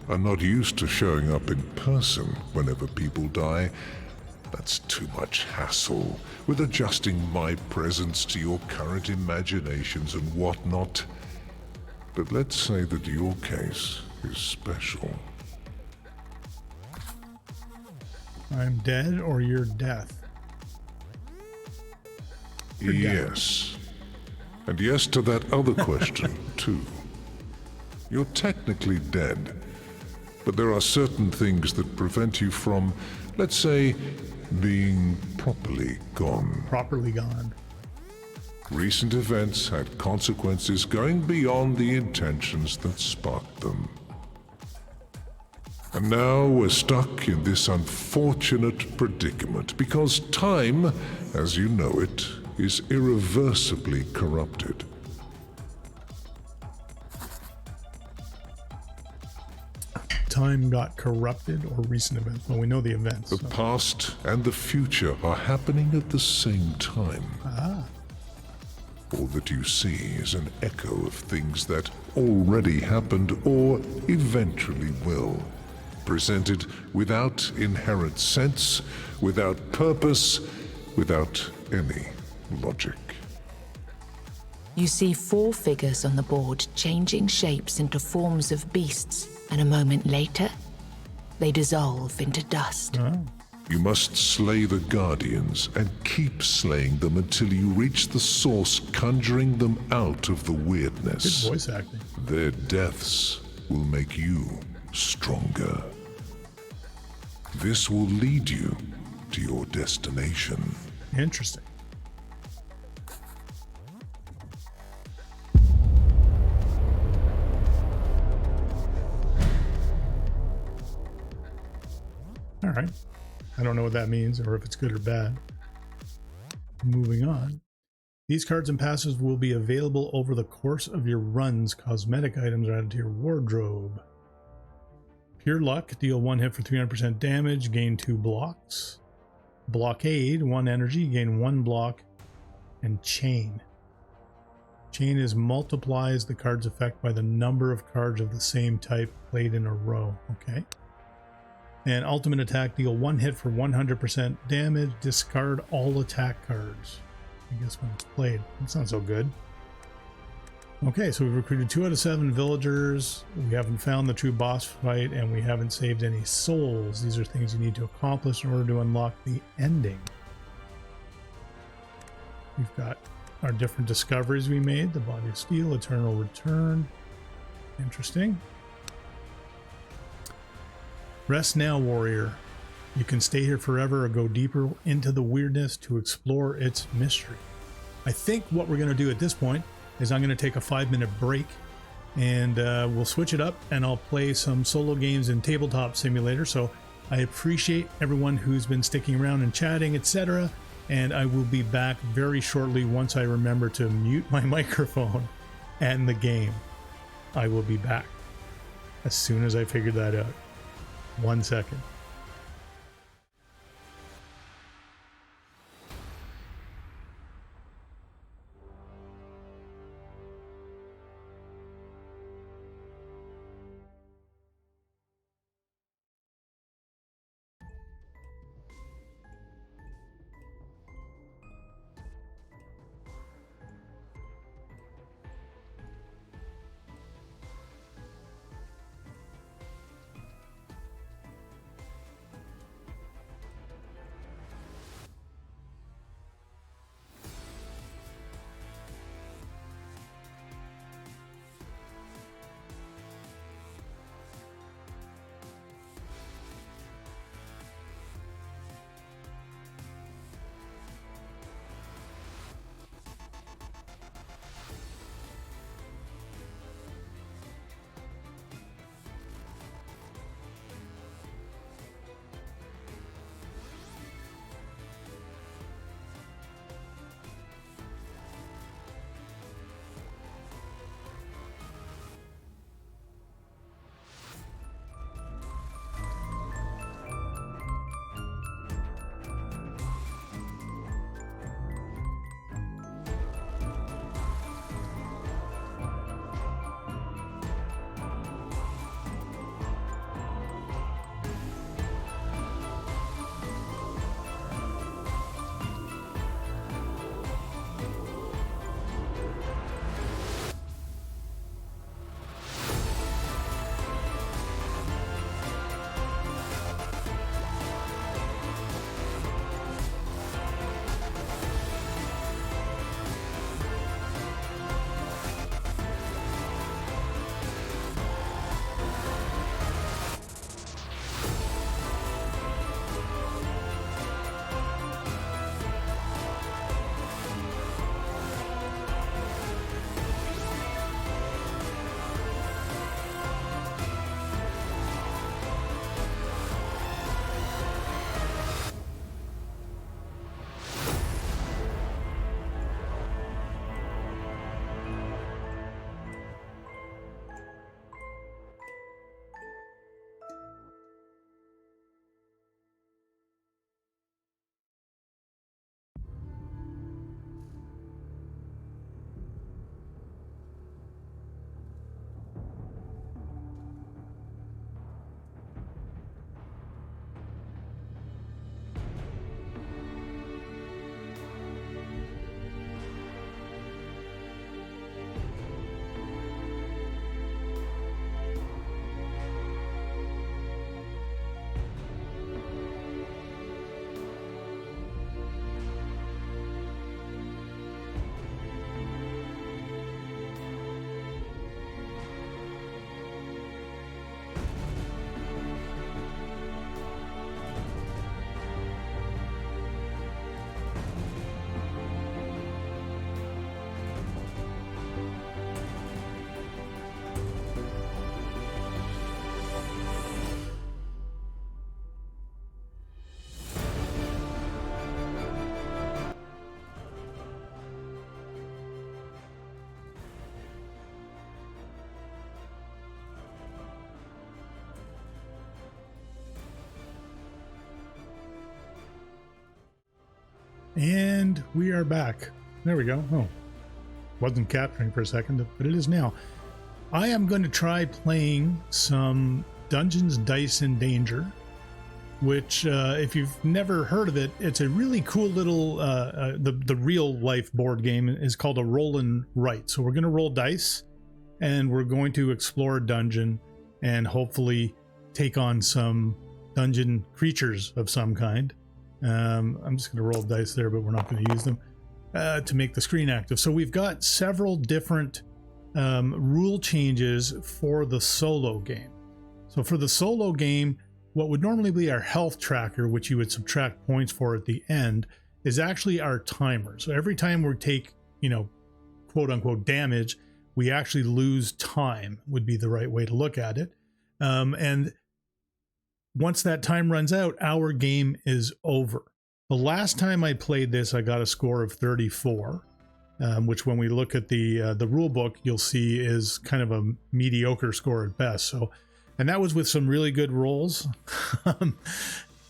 S9: I'm not used to showing up in person whenever people die. That's too much hassle with adjusting my presence to your current imaginations and whatnot. But let's say that your case is special.
S1: I'm dead or you're death?
S9: Yes. And yes to that other question, too. You're technically dead, but there are certain things that prevent you from, let's say, being properly gone.
S1: Properly gone.
S9: Recent events had consequences going beyond the intentions that sparked them. And now we're stuck in this unfortunate predicament because time, as you know it, is irreversibly corrupted.
S1: Time got corrupted or recent events? Well, we know the events.
S9: The
S1: So.
S9: past and the future are happening at the same time.
S1: Ah.
S9: All that you see is an echo of things that already happened or eventually will. Presented without inherent sense, without purpose, without any logic.
S3: You see 4 figures on the board changing shapes into forms of beasts, and a moment later, they dissolve into dust.
S9: You must slay the Guardians and keep slaying them until you reach the source, conjuring them out of the weirdness.
S1: Good voice acting.
S9: Their deaths will make you stronger. This will lead you to your destination.
S1: Interesting. All right. I don't know what that means or if it's good or bad. Moving on. These cards and passes will be available over the course of your runs. Cosmetic items are added to your wardrobe. Pure Luck, deal 1 hit for 300% damage, gain 2 blocks. Blockade, 1 energy, gain 1 block. And Chain. Chain is multiplies the card's effect by the number of cards of the same type played in a row. Okay. And ultimate attack, deal 1 hit for 100% damage, discard all attack cards. I guess when it's played. That's not so good. Okay, so we've recruited 2 out of 7 villagers. We haven't found the true boss fight, and we haven't saved any souls. These are things you need to accomplish in order to unlock the ending. We've got our different discoveries we made. The Body of Steel, Eternal Return. Interesting. Rest now, warrior. You can stay here forever or go deeper into the weirdness to explore its mystery. I think what we're going to do at this point is I'm going to take a 5-minute break, and we'll switch it up, and I'll play some solo games in Tabletop Simulator. So I appreciate everyone who's been sticking around and chatting, etc. And I will be back very shortly once I remember to mute my microphone and the game. I will be back as soon as I figure that out. 1 second. And we are back. There we go. Oh, wasn't capturing for a second, but it is now. I am going to try playing some Dungeons, Dice, and Danger, which, if you've never heard of it, it's a really cool little, the real life board game is called a roll and write. So we're going to roll dice, and we're going to explore a dungeon and hopefully take on some dungeon creatures of some kind. I'm just going to roll dice there, but we're not going to use them to make the screen active. So we've got several different rule changes for the solo game. So for the solo game, what would normally be our health tracker, which you would subtract points for at the end, is actually our timer. So every time we take, quote unquote damage, we actually lose time, would be the right way to look at it. And once that time runs out, our game is over. The last time I played this, I got a score of 34, which when we look at the rule book, you'll see is kind of a mediocre score at best. So, and that was with some really good rolls. And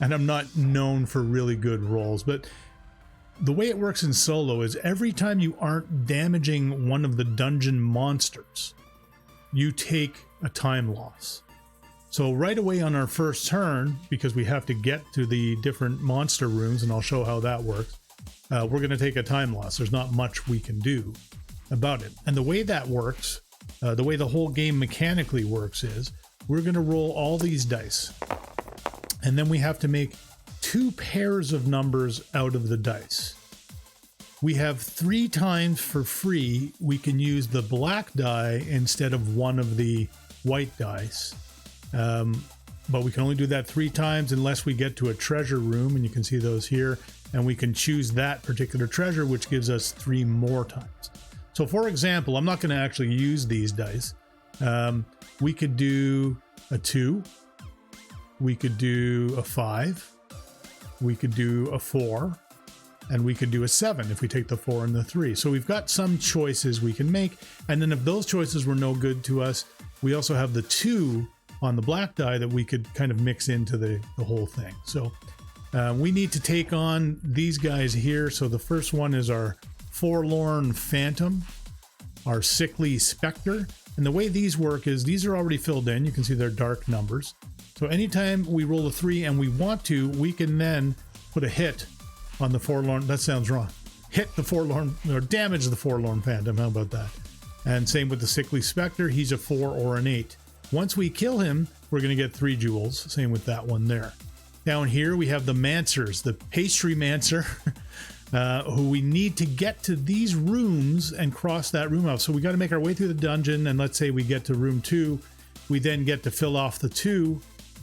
S1: I'm not known for really good rolls, but the way it works in solo is every time you aren't damaging one of the dungeon monsters, you take a time loss. So right away on our first turn, because we have to get to the different monster rooms, and I'll show how that works, we're going to take a time loss. There's not much we can do about it. And the way that works, the way the whole game mechanically works is, we're going to roll all these dice. And then we have to make 2 pairs of numbers out of the dice. We have 3 times for free we can use the black die instead of one of the white dice. But we can only do that 3 times unless we get to a treasure room, and you can see those here, and we can choose that particular treasure, which gives us 3 more times. So for example, I'm not going to actually use these dice. We could do a 2, we could do a 5, we could do a 4, and we could do a 7 if we take the 4 and the 3. So we've got some choices we can make, and then if those choices were no good to us, we also have the 2 on the black die that we could kind of mix into the whole thing. So we need to take on these guys here. So the first one is our Forlorn Phantom, our Sickly Spectre. And the way these work is these are already filled in. You can see they're dark numbers. So anytime we roll a 3 and we want to, we can then put a hit on the Forlorn. That sounds wrong. Hit the Forlorn, or damage the Forlorn Phantom. How about that? And same with the Sickly Spectre. He's a 4 or an 8. Once we kill him, we're going to get 3 jewels. Same with that one there. Down here, we have the Mancers, the Pastry Mancer, who we need to get to these rooms and cross that room out. So we got to make our way through the dungeon, and let's say we get to room 2. We then get to fill off the 2,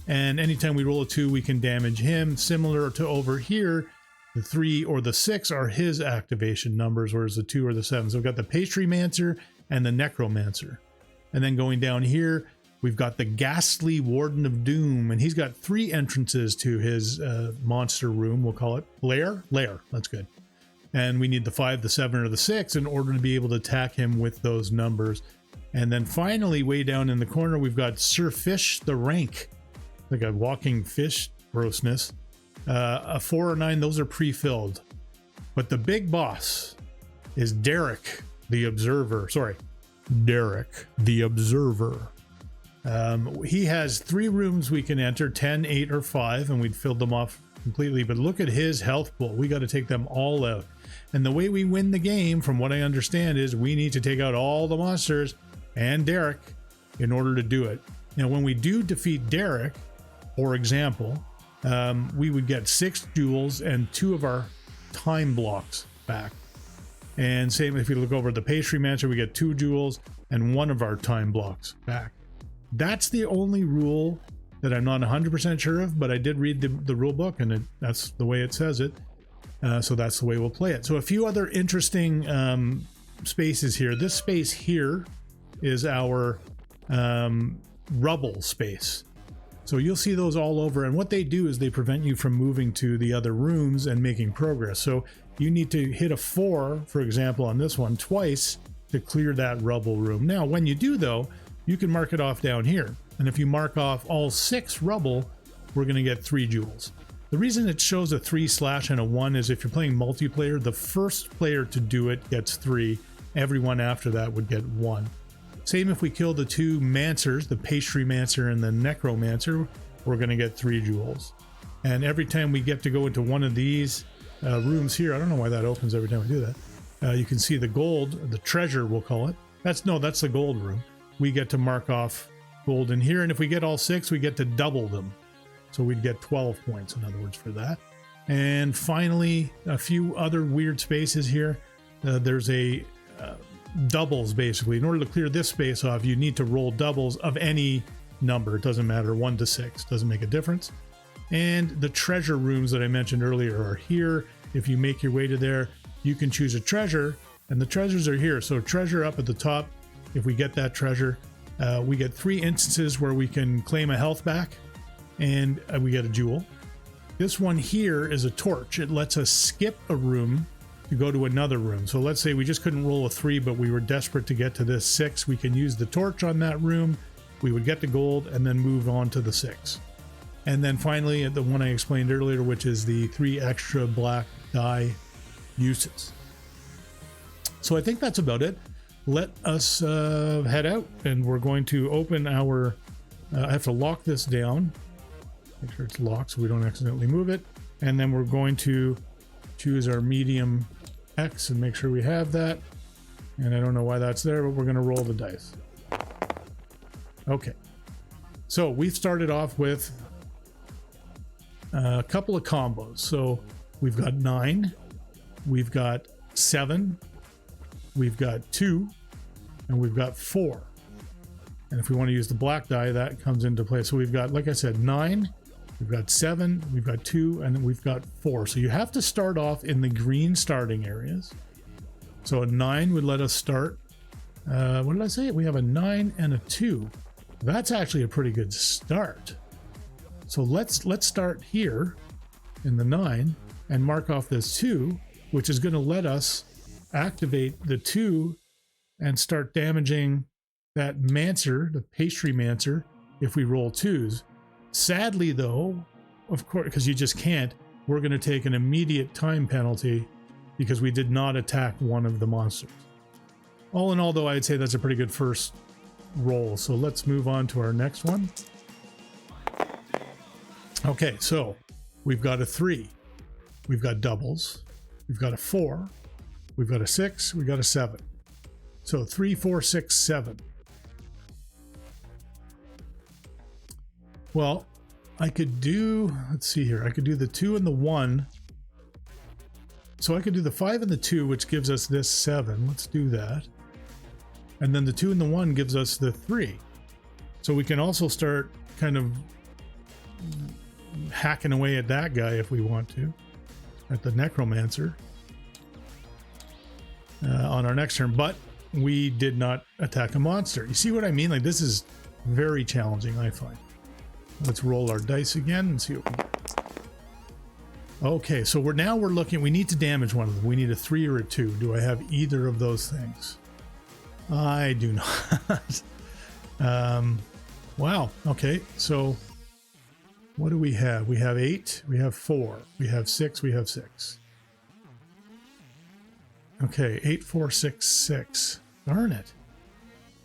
S1: and anytime we roll a 2, we can damage him. Similar to over here, the 3 or the 6 are his activation numbers, whereas the 2 or the 7. So we've got the Pastry Mancer and the Necromancer. And then going down here, we've got the Ghastly Warden of Doom, and he's got 3 entrances to his monster room. We'll call it lair. That's good. And we need the 5, the 7, or the 6 in order to be able to attack him with those numbers. And then finally, way down in the corner, we've got Sir Fish the Rank, like a walking fish grossness. A 4 or 9, those are pre-filled. But the big boss is Derek the Observer. Derek the Observer. He has 3 rooms we can enter, 10, 8, or 5, and we'd filled them off completely. But look at his health pool. We got to take them all out. And the way we win the game, from what I understand, is we need to take out all the monsters and Derek in order to do it. Now, when we do defeat Derek, for example, we would get 6 jewels and 2 of our time blocks back. And same if you look over at the Pastry Mancer, we get 2 jewels and 1 of our time blocks back. That's the only rule that I'm not 100% sure of, but I did read the rule book, and that's the way it says it. So that's the way we'll play it. So a few other interesting spaces here. This space here is our rubble space. So you'll see those all over, and what they do is they prevent you from moving to the other rooms and making progress. So you need to hit a 4, for example, on this one twice to clear that rubble room. Now, when you do, though, you can mark it off down here. And if you mark off all 6 rubble, we're going to get 3 jewels. The reason it shows a 3/ and a 1 is if you're playing multiplayer, the first player to do it gets 3. Everyone after that would get 1. Same if we kill the 2 Mancers, the Pastry Mancer and the Necromancer, we're going to get 3 jewels. And every time we get to go into one of these rooms here, I don't know why that opens every time we do that. You can see the gold, the treasure we'll call it. That's the gold room. We get to mark off gold in here, and if we get all 6, we get to double them. So we'd get 12 points, in other words, for that. And finally, a few other weird spaces here. There's a doubles, basically. In order to clear this space off, you need to roll doubles of any number. It doesn't matter, 1 to 6. Doesn't make a difference. And the treasure rooms that I mentioned earlier are here. If you make your way to there, you can choose a treasure, and the treasures are here. So treasure up at the top. If we get that treasure, we get 3 instances where we can claim a health back, and we get a jewel. This one here is a torch. It lets us skip a room to go to another room. So let's say we just couldn't roll a 3, but we were desperate to get to this 6. We can use the torch on that room. We would get the gold and then move on to the 6. And then finally, the one I explained earlier, which is the 3 extra black die uses. So I think that's about it. Let us head out, and we're going to open our... I have to lock this down. Make sure it's locked so we don't accidentally move it. And then we're going to choose our medium X and make sure we have that. And I don't know why that's there, but we're going to roll the dice. Okay. So we've started off with a couple of combos. So we've got 9, we've got 7, we've got 2, and we've got 4. And if we want to use the black die, that comes into play. So we've got, like I said, 9, we've got 7, we've got 2, and then we've got 4. So you have to start off in the green starting areas. So a 9 would let us start. What did I say? We have a 9 and a 2. That's actually a pretty good start. So let's start here in the 9 and mark off this 2, which is going to let us activate the 2 and start damaging that Mancer, the Pastry Mancer, if we roll 2s. Sadly, though, of course, because you just can't, we're going to take an immediate time penalty because we did not attack one of the monsters. All in all, though, I'd say that's a pretty good first roll. So let's move on to our next one. Okay, so we've got a 3. We've got doubles. We've got a 4. We've got a 6. We've got a 7. So 3, 4, 6, 7. Well, I could do, let's see here. I could do the 2 and the 1. So I could do the 5 and the 2, which gives us this 7. Let's do that. And then the 2 and the 1 gives us the 3. So we can also start kind of hacking away at that guy if we want to, at the Necromancer, on our next turn. But we did not attack a monster. You see what I mean? Like, this is very challenging, I find. Let's roll our dice again and see what we get. Okay, so we're looking, we need to damage one of them. We need a 3 or a 2. Do I have either of those things? I do not. Wow. Okay, so what do we have? We have 8, we have 4, we have 6, we have 6. Okay, 8, 4, 6, 6. Darn it.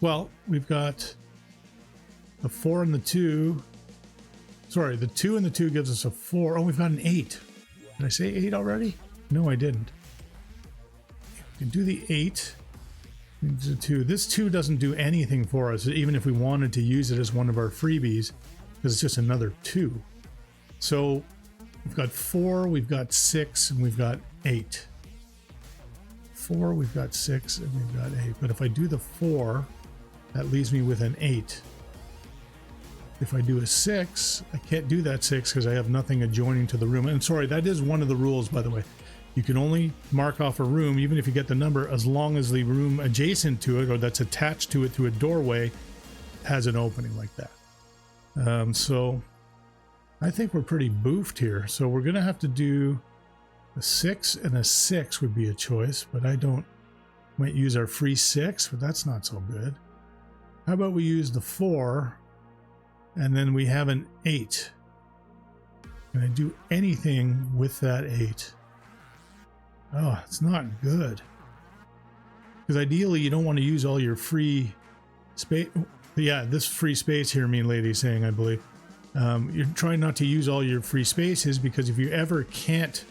S1: Well, we've got a 4 and the 2. Sorry, the 2 and the 2 gives us a 4. Oh, we've got an 8. Did I say 8 already? No, I didn't. We can do the 8. The 2. This 2 doesn't do anything for us, even if we wanted to use it as one of our freebies, because it's just another 2. So we've got 4, we've got 6, and we've got 8. 4, we've got 6, and we've got 8. But if I do the 4, that leaves me with an 8. If I do a 6, I can't do that 6 because I have nothing adjoining to the room. And sorry, that is one of the rules, by the way. You can only mark off a room, even if you get the number, as long as the room adjacent to it or that's attached to it through a doorway has an opening like that. So I think we're pretty boofed here. So we're going to have to do a 6 and a 6 would be a choice, but might use our free 6, but that's not so good. How about we use the 4 and then we have an 8? Can I do anything with that 8? Oh, it's not good. Because ideally, you don't want to use all your free space. Yeah, this free space here, mean lady saying, I believe. You're trying not to use all your free spaces, because if you ever can't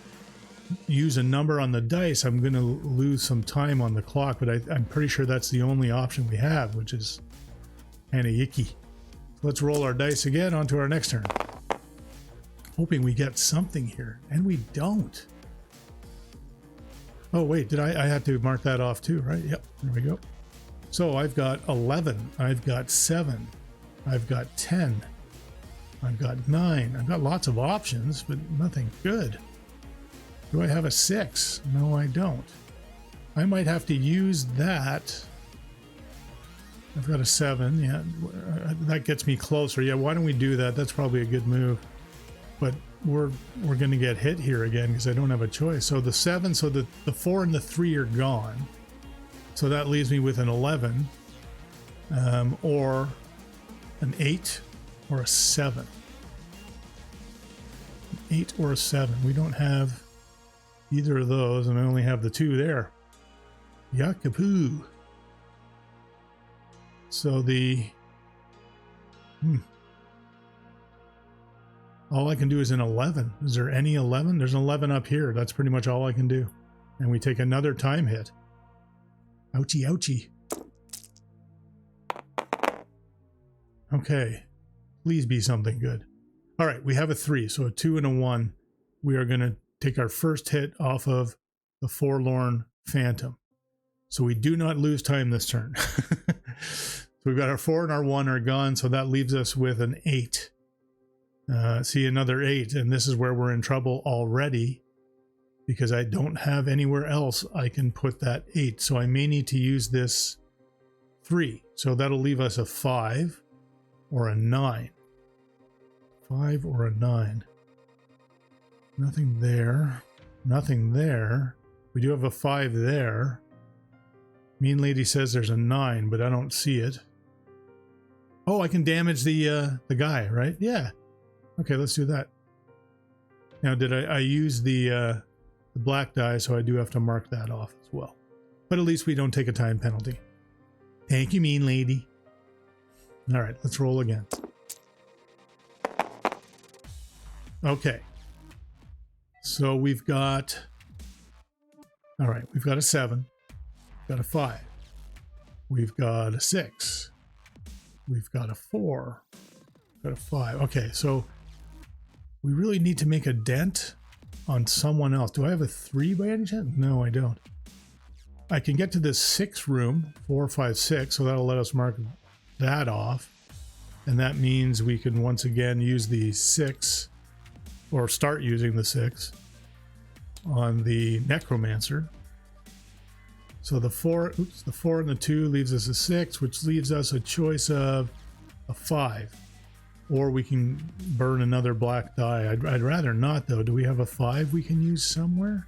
S1: use a number on the dice, I'm going to lose some time on the clock. But I'm pretty sure that's the only option we have, which is kind of icky. Let's roll our dice again onto our next turn. Hoping we get something here, and we don't. Oh wait, did I had to mark that off too, right? Yep, there we go. So I've got 11, I've got 7, I've got 10, I've got 9. I've got lots of options, but nothing good. Do I have a 6? No, I don't. I might have to use that. I've got a 7, yeah, that gets me closer. Yeah, why don't we do that? That's probably a good move. But we're going to get hit here again because I don't have a choice. So the 7, so the 4 and the 3 are gone. So that leaves me with an 11, or an 8, or a 7. An 8 or a 7. We don't have either of those, and I only have the 2 there. Yakapoo. So the... all I can do is an 11. Is there any 11? There's an 11 up here. That's pretty much all I can do. And we take another time hit. Ouchie, ouchie. Okay. Please be something good. All right, we have a 3, so a 2 and a 1. We are going to take our first hit off of the Forlorn Phantom. So we do not lose time this turn. So we've got our 4 and our 1 are gone, so that leaves us with an 8. See, another 8, and this is where we're in trouble already, because I don't have anywhere else I can put that 8. So I may need to use this 3. So that'll leave us a 5 or a 9. 5 or a 9. Nothing there. Nothing there. We do have a 5 there. Mean lady says there's a 9, but I don't see it. Oh, I can damage the guy, right? Yeah. Okay, let's do that. Now, did I use the black die, so I do have to mark that off as well. But at least we don't take a time penalty. Thank you, mean lady. All right, let's roll again. Okay. So we've got... all right, we've got a 7. We've got a 5. We've got a 6. We've got a 4. We've got a 5. Okay, so... we really need to make a dent on someone else. Do I have a 3 by any chance? No, I don't. I can get to this 6 room, 4, 5, 6, so that'll let us mark that off. And that means we can once again use the 6, or start using the 6, on the Necromancer. So the 4, the 4 and the 2 leaves us a 6, which leaves us a choice of a 5. Or we can burn another black die. I'd rather not, though. Do we have a 5 we can use somewhere?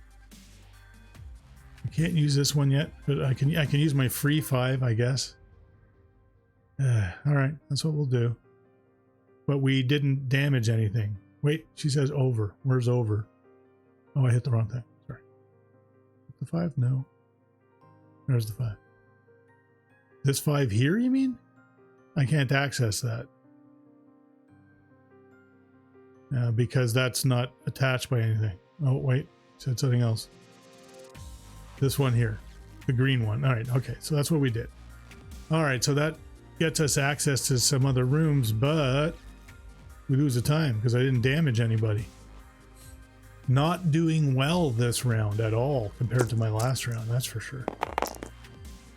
S1: I can't use this one yet, but I can use my free 5, I guess. All right, that's what we'll do. But we didn't damage anything. Wait, she says over. Where's over? Oh, I hit the wrong thing. Sorry. The 5? No. There's the 5. This 5 here, you mean? I can't access that. Because that's not attached by anything. Oh, wait. Said something else. This one here. The green one. All right. Okay. So that's what we did. All right. So that gets us access to some other rooms, but we lose the time because I didn't damage anybody. Not doing well this round at all compared to my last round. That's for sure.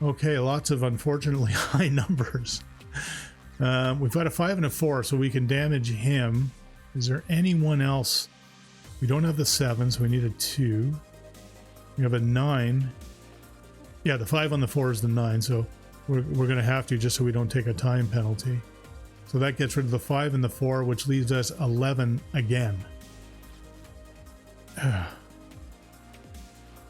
S1: Okay. Lots of unfortunately high numbers. We've got a 5 and a 4, so we can damage him. Is there anyone else? We don't have the 7, so we need a 2. We have a 9. Yeah, the 5 on the 4 is the 9, so we're going to have to, just so we don't take a time penalty. So that gets rid of the 5 and the 4, which leaves us 11 again.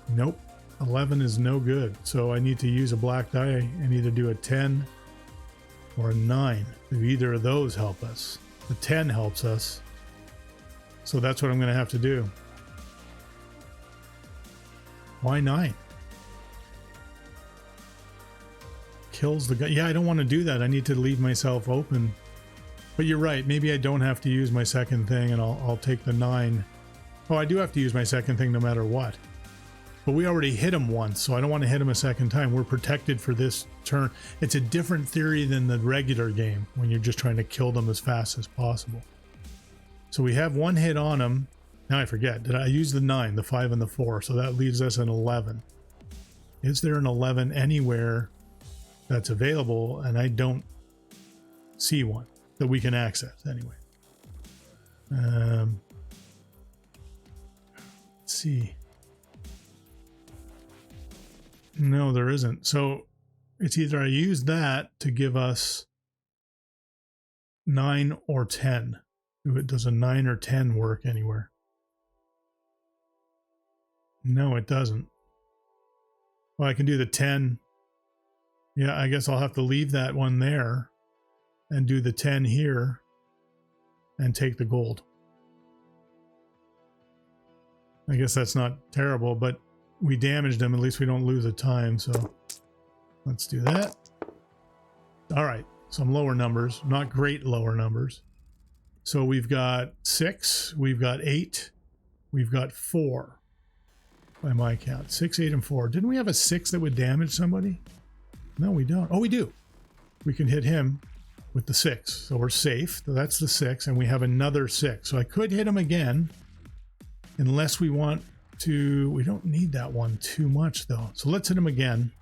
S1: Nope. 11 is no good, so I need to use a black die. I need to do a 10 or a 9. Do either of those help us? The 10 helps us. So that's what I'm going to have to do. Why 9? Kills the guy. Yeah, I don't want to do that. I need to leave myself open. But you're right. Maybe I don't have to use my second thing, and I'll take the 9. Oh, I do have to use my second thing no matter what. But we already hit him once, so I don't want to hit him a second time. We're protected for this turn. It's a different theory than the regular game, when you're just trying to kill them as fast as possible. So we have 1 hit on him. Now I forget. Did I use the 9, the 5, and the 4? So that leaves us an 11. Is there an 11 anywhere that's available? And I don't see one that we can access anyway. Let's see. No, there isn't. So it's either I use that to give us 9 or 10. Does a 9 or 10 work anywhere? No, it doesn't. Well, I can do the 10. Yeah, I guess I'll have to leave that one there and do the 10 here and take the gold. I guess that's not terrible, but we damaged them. At least we don't lose a time, so let's do that. All right, some lower numbers, not great lower numbers. So we've got 6, we've got 8, we've got 4 by my count. 6, 8, and 4. Didn't we have a 6 that would damage somebody? No, we don't. Oh, we do. We can hit him with the 6. So we're safe. So that's the 6, and we have another 6. So I could hit him again unless we want to. We don't need that one too much, though. So let's hit him again.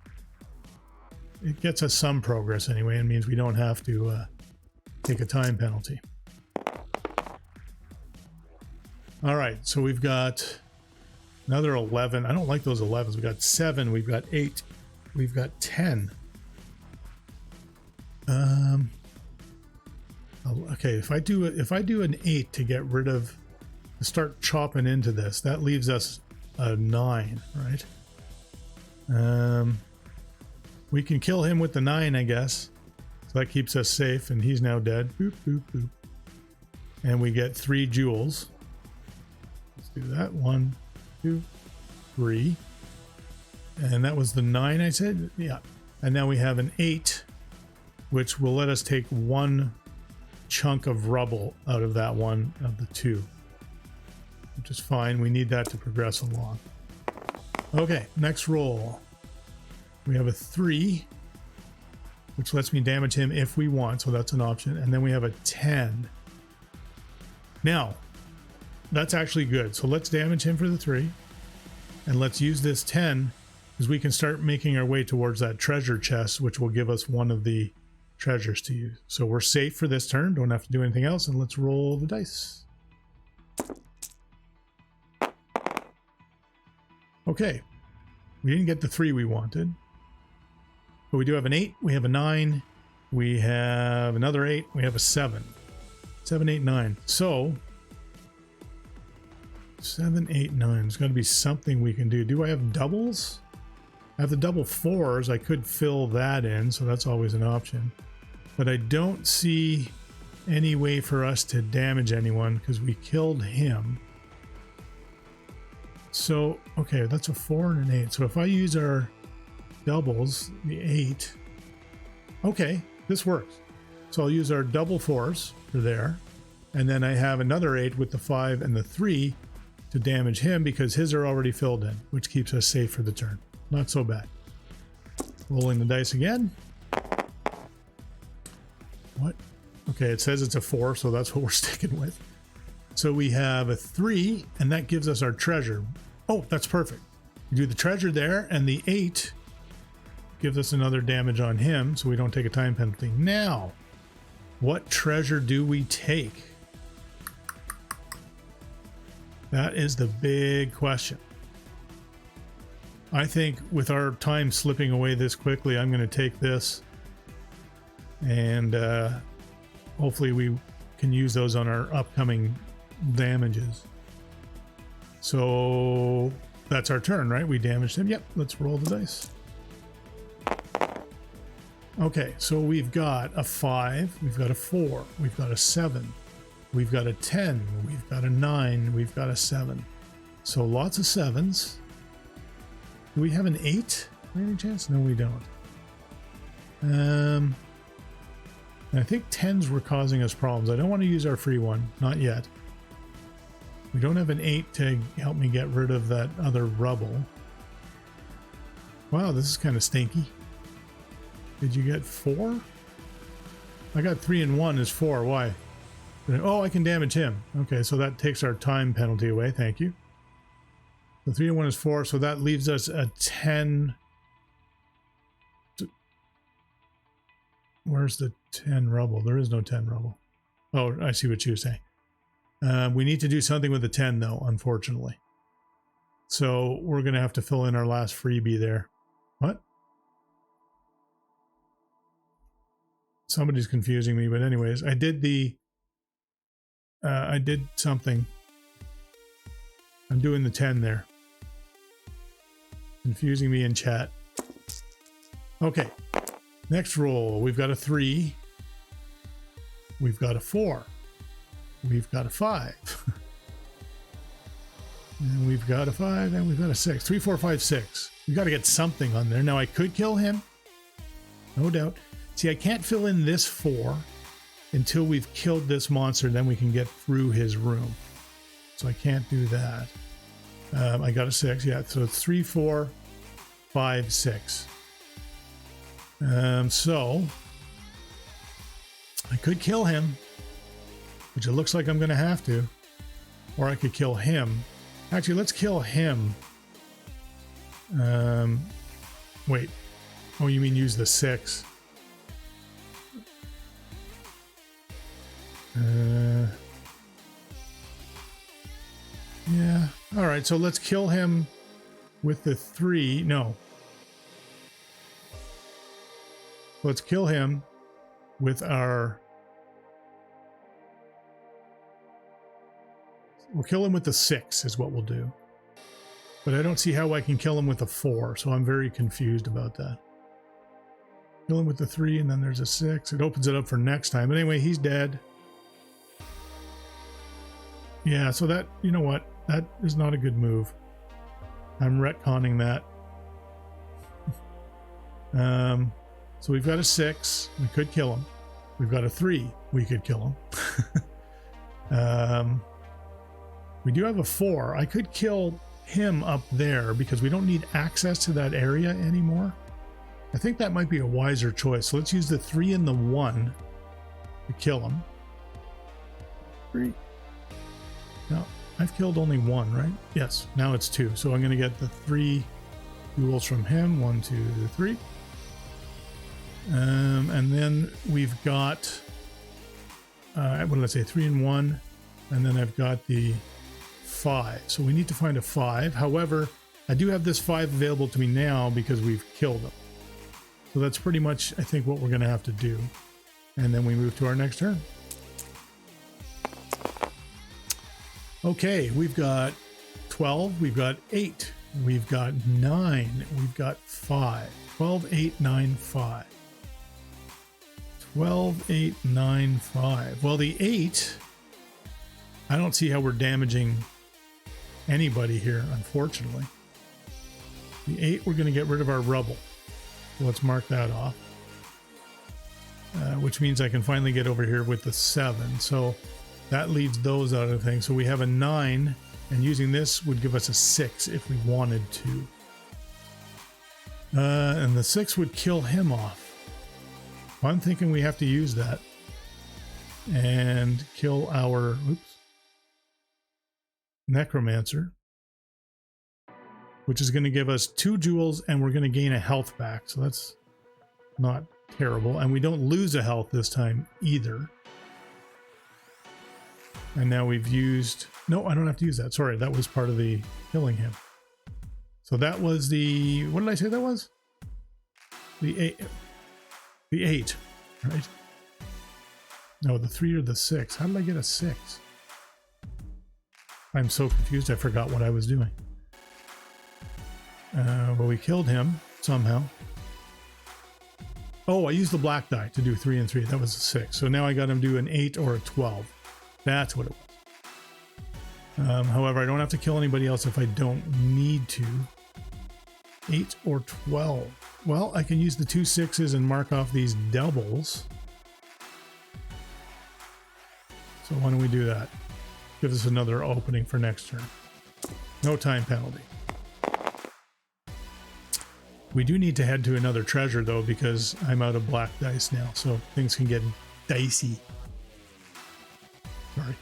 S1: It gets us some progress anyway. It means we don't have to take a time penalty. All right, so we've got another 11. I don't like those 11s. We've got 7, we've got 8, we've got 10. Okay, if I do an 8 to get rid of, to start chopping into this, that leaves us a 9, right? We can kill him with the 9, I guess. So that keeps us safe, and he's now dead. Boop, boop, boop. And we get 3 jewels. Let's do that. 1, 2, 3. And that was the 9 I said? Yeah. And now we have an 8, which will let us take 1 chunk of rubble out of that one of the 2. Which is fine. We need that to progress along. Okay, next roll. We have a 3, which lets me damage him if we want, so that's an option. And then we have a 10. Now, that's actually good. So let's damage him for the 3. And let's use this 10, because we can start making our way towards that treasure chest, which will give us one of the treasures to use. So we're safe for this turn. Don't have to do anything else. And let's roll the dice. Okay. We didn't get the 3 we wanted. But we do have an 8. We have a 9. We have another 8. We have a 7. 7, 8, 9. So 7, 8, 9. There's got to be something we can do. Do I have doubles? I have the double 4s. I could fill that in, so that's always an option. But I don't see any way for us to damage anyone because we killed him. So, okay, that's a 4 and an 8. So if I use our doubles, the 8, okay, this works. So I'll use our double 4s for there. And then I have another 8 with the 5 and the 3 to damage him because his are already filled in, which keeps us safe for the turn. Not so bad. Rolling the dice again. What? Okay, it says it's a 4, so that's what we're sticking with. So we have a 3, and that gives us our treasure. Oh, that's perfect. We do the treasure there, and the 8 gives us another damage on him, so we don't take a time penalty. Now, what treasure do we take? That is the big question. I think with our time slipping away this quickly, I'm going to take this, and hopefully we can use those on our upcoming damages. So that's our turn, right? We damaged him. Yep, let's roll the dice. Okay, so we've got a 5, we've got a 4, we've got a 7, we've got a 10, we've got a 9, we've got a 7. So lots of 7s. Do we have an 8 by any chance? No, we don't. I think 10s were causing us problems. I don't want to use our free one. Not yet. We don't have an 8 to help me get rid of that other rubble. Wow, this is kind of stinky. Did you get 4? I got 3 and 1 is 4. Why? Oh, I can damage him. Okay, so that takes our time penalty away. Thank you. So 3 and 1 is 4, so that leaves us a 10. Where's the 10 rubble? There is no 10 rubble. Oh, I see what you're saying. We need to do something with the 10, though, unfortunately. So we're going to have to fill in our last freebie there. What? Somebody's confusing me, but anyways, I did something. I'm doing the 10 there. Confusing me in chat. Okay. Next roll. We've got a 3. We've got a 4. We've got a 5. And we've got a 5, and we've got a 6. 3, 4, 5, 6. We got to get something on there. Now I could kill him. No doubt. See, I can't fill in this 4 until we've killed this monster. Then we can get through his room. So I can't do that. I got a 6. Yeah, so it's 3, 4, 5, 6. So I could kill him, which it looks like I'm going to have to. Or I could kill him. Actually, let's kill him. Wait. Oh, you mean use the 6? Yeah. All right, so let's kill him with the 3. No. Let's kill him with our... We'll kill him with the 6 is what we'll do. But I don't see how I can kill him with a 4, so I'm very confused about that. Kill him with the 3, and then there's a 6. It opens it up for next time. But anyway, he's dead. Yeah, so that, you know what? That is not a good move. I'm retconning that. So we've got a 6. We could kill him. We've got a 3. We could kill him. We do have a 4. I could kill him up there because we don't need access to that area anymore. I think that might be a wiser choice. So let's use the 3 and the 1 to kill him. 3. No, I've killed only 1, right? Yes, now it's 2. So I'm going to get the 3 duels from him. 1, 2, 3. And then we've got, what did I say? 3 and 1. And then I've got the 5. So we need to find a 5. However, I do have this 5 available to me now because we've killed them. So that's pretty much, I think, what we're going to have to do. And then we move to our next turn. Okay, we've got 12, we've got 8, we've got 9, we've got 5. 12, 8, 9, 5. 12, 8, 9, 5. Well, the 8, I don't see how we're damaging anybody here, unfortunately. The 8, we're going to get rid of our rubble. So let's mark that off. Which means I can finally get over here with the 7. So that leaves those out of things. So we have a 9, and using this would give us a 6 if we wanted to. And the 6 would kill him off. I'm thinking we have to use that and kill our necromancer, which is going to give us 2 jewels, and we're going to gain a health back. So that's not terrible. And we don't lose a health this time either. And now we've used... No, I don't have to use that. Sorry, that was part of the killing him. So that was the... What did I say that was? The 8. The 8, right? No, the 3 or the 6. How did I get a 6? I'm so confused, I forgot what I was doing. Well, we killed him somehow. Oh, I used the black die to do 3 and 3. That was a 6. So now I got him do an 8 or a 12. That's what it was. However, I don't have to kill anybody else if I don't need to. 8 or 12. Well, I can use the 2 6s and mark off these doubles. So why don't we do that? Gives us another opening for next turn. No time penalty. We do need to head to another treasure though, because I'm out of black dice now, so things can get dicey. Sorry.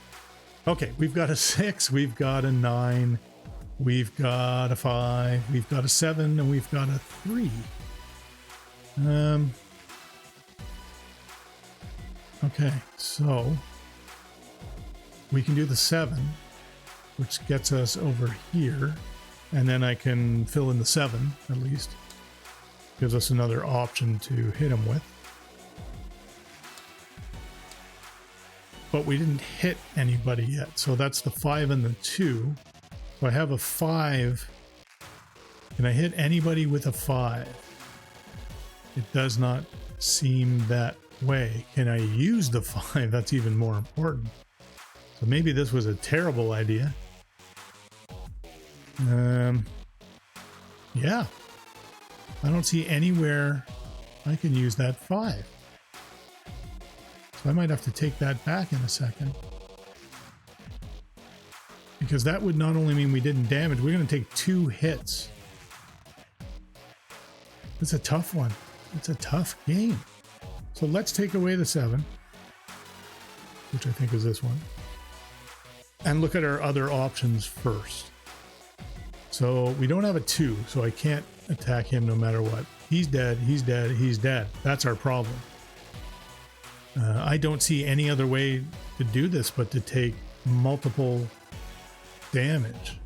S1: Okay, we've got a 6, we've got a 9, we've got a 5, we've got a 7, and we've got a 3. Okay, so we can do the 7, which gets us over here, and then I can fill in the 7 at least. Gives us another option to hit him with. But we didn't hit anybody yet, so that's the 5 and the 2. So I have a 5. Can I hit anybody with a 5? It does not seem that way. Can I use the 5? That's even more important. So maybe this was a terrible idea. Yeah. I don't see anywhere I can use that 5. So I might have to take that back in a second. Because that would not only mean we didn't damage, we're going to take 2 hits. It's a tough one. It's a tough game. So let's take away the 7, which I think is this one, and look at our other options first. So we don't have a 2, so I can't attack him no matter what. He's dead, he's dead, he's dead. That's our problem. I don't see any other way to do this but to take multiple damage.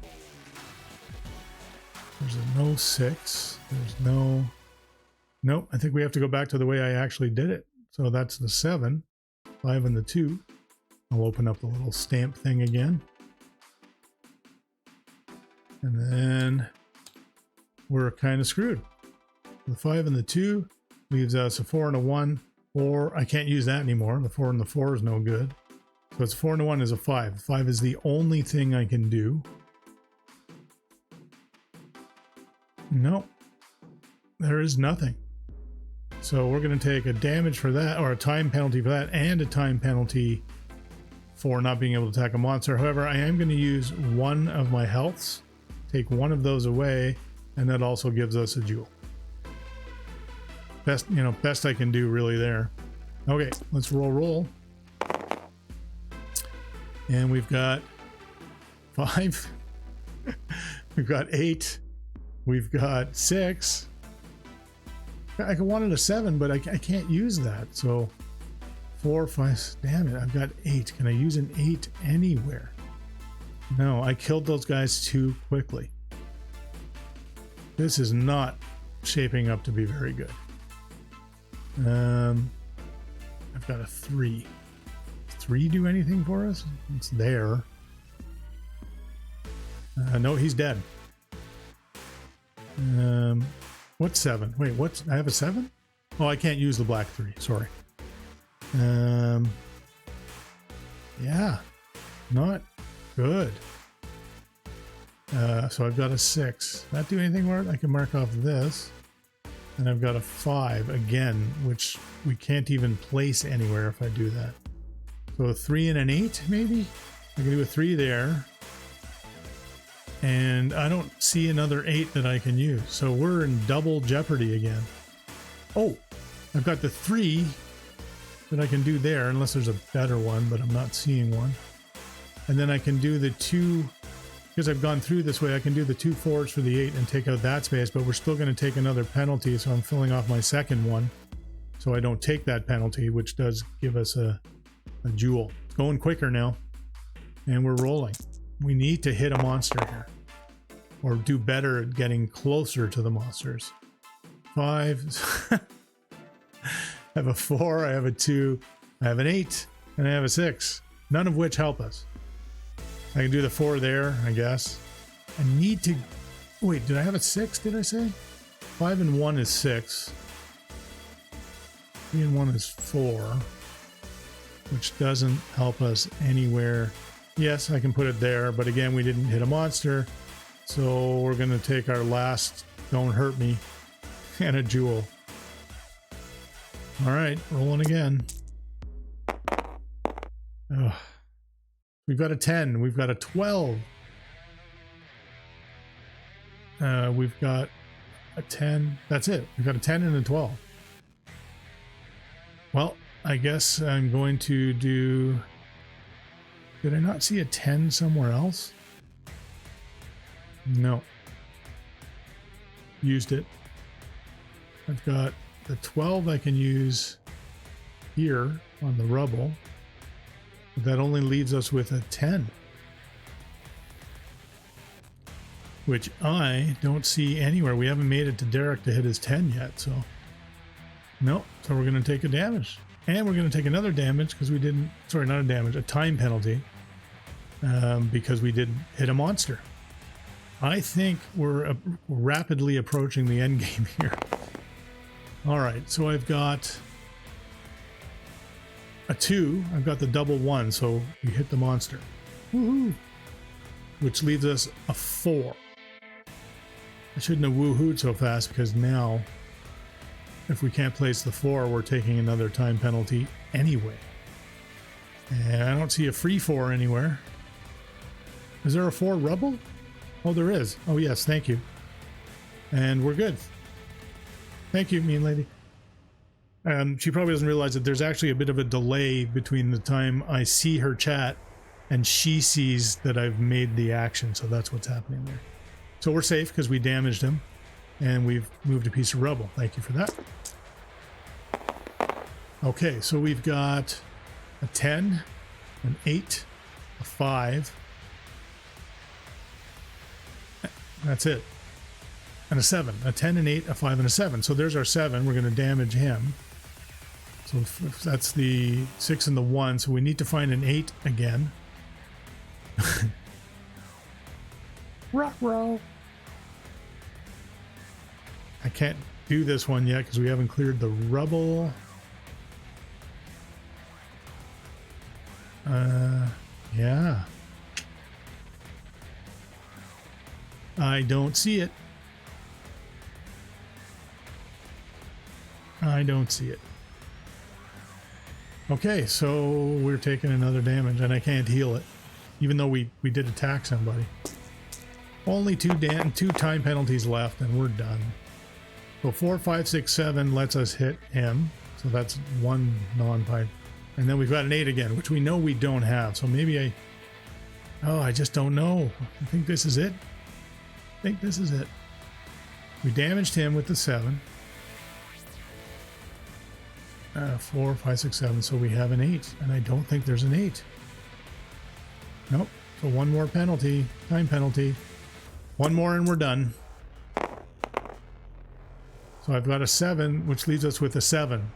S1: There's a no 6. There's no... Nope, I think we have to go back to the way I actually did it. So that's the 7, 5 and the 2. I'll open up the little stamp thing again. And then we're kind of screwed. The 5 and the 2 leaves us a 4 and a 1. Or I can't use that anymore. The 4 and the 4 is no good. So it's 4 and a 1 is a 5. 5 is the only thing I can do. Nope. There is nothing. So we're going to take a damage for that, or a time penalty for that, and a time penalty for not being able to attack a monster. However, I am going to use one of my healths, take one of those away, and that also gives us a jewel. Best, best I can do really there. Okay, let's roll. And we've got 5. We've got 8. We've got 6. I wanted a 7, but I can't use that. So 4, 5, damn it, I've got 8. Can I use an 8 anywhere? No, I killed those guys too quickly. This is not shaping up to be very good. I've got a 3. Does 3 do anything for us? It's there. No, he's dead. What's 7? Wait, what's... I have a 7? Oh, I can't use the black 3. Sorry. Yeah. Not good. So I've got a 6. That do anything for it? I can mark off this. And I've got a 5 again, which we can't even place anywhere if I do that. So a 3 and an 8, maybe? I can do a 3 there. And I don't see another 8 that I can use. So we're in double jeopardy again. Oh, I've got the 3 that I can do there, unless there's a better one, but I'm not seeing one. And then I can do the 2, because I've gone through this way, I can do the 2 4s for the 8 and take out that space, but we're still going to take another penalty, so I'm filling off my second one. So I don't take that penalty, which does give us a jewel. It's going quicker now. And we're rolling. We need to hit a monster here, or do better at getting closer to the monsters. 5. I have a 4, I have a 2, I have an 8, and I have a 6. None of which help us. I can do the 4 there, I guess. I need to... Wait, did I have a 6, did I say? 5 and 1 is 6. 3 and 1 is 4. which doesn't help us anywhere. Yes, I can put it there, but again, we didn't hit a monster. So we're going to take our last Don't Hurt Me and a jewel. All right, rolling again. Ugh. We've got a 10. We've got a 12. We've got a 10. That's it. We've got a 10 and a 12. Well, I guess I'm going to do... Did I not see a 10 somewhere else? No. Used it. I've got the 12 I can use here on the rubble. But that only leaves us with a 10. Which I don't see anywhere. We haven't made it to Derek to hit his 10 yet, so... Nope. So we're going to take a damage. And we're going to take another damage because we didn't... Sorry, not a damage. A time penalty. Because we didn't hit a monster. I think we're rapidly approaching the end game here. Alright, so I've got a 2. I've got the double 1, so we hit the monster. Woohoo! Which leaves us a 4. I shouldn't have woohooed so fast because now, if we can't place the 4, we're taking another time penalty anyway. And I don't see a free 4 anywhere. Is there a 4 rubble? Oh, there is. Oh, yes, thank you. And we're good. Thank you, mean lady. She probably doesn't realize that there's actually a bit of a delay between the time I see her chat and she sees that I've made the action, so that's what's happening there. So we're safe because we damaged him and we've moved a piece of rubble. Thank you for that. Okay, so we've got a 10, an 8, a 5. That's it. And a 7. A 10, an 8, a 5, and a 7. So there's our 7. We're going to damage him. So that's the 6 and the 1. So we need to find an 8 again. Ruh-roh. I can't do this one yet because we haven't cleared the rubble. Yeah. I don't see it. I don't see it. Okay, so we're taking another damage and I can't heal it. Even though we did attack somebody. Only two time penalties left and we're done. So 4, 5, 6, 7 lets us hit him. So that's one non-pipe. And then we've got an 8 again, which we know we don't have. So maybe I just don't know. I think this is it. I think this is it. We damaged him with the 7. 4, 5, 6, 7. So we have an 8. And I don't think there's an 8. Nope. So one more penalty. Time penalty. One more and we're done. So I've got a 7, which leaves us with a 7.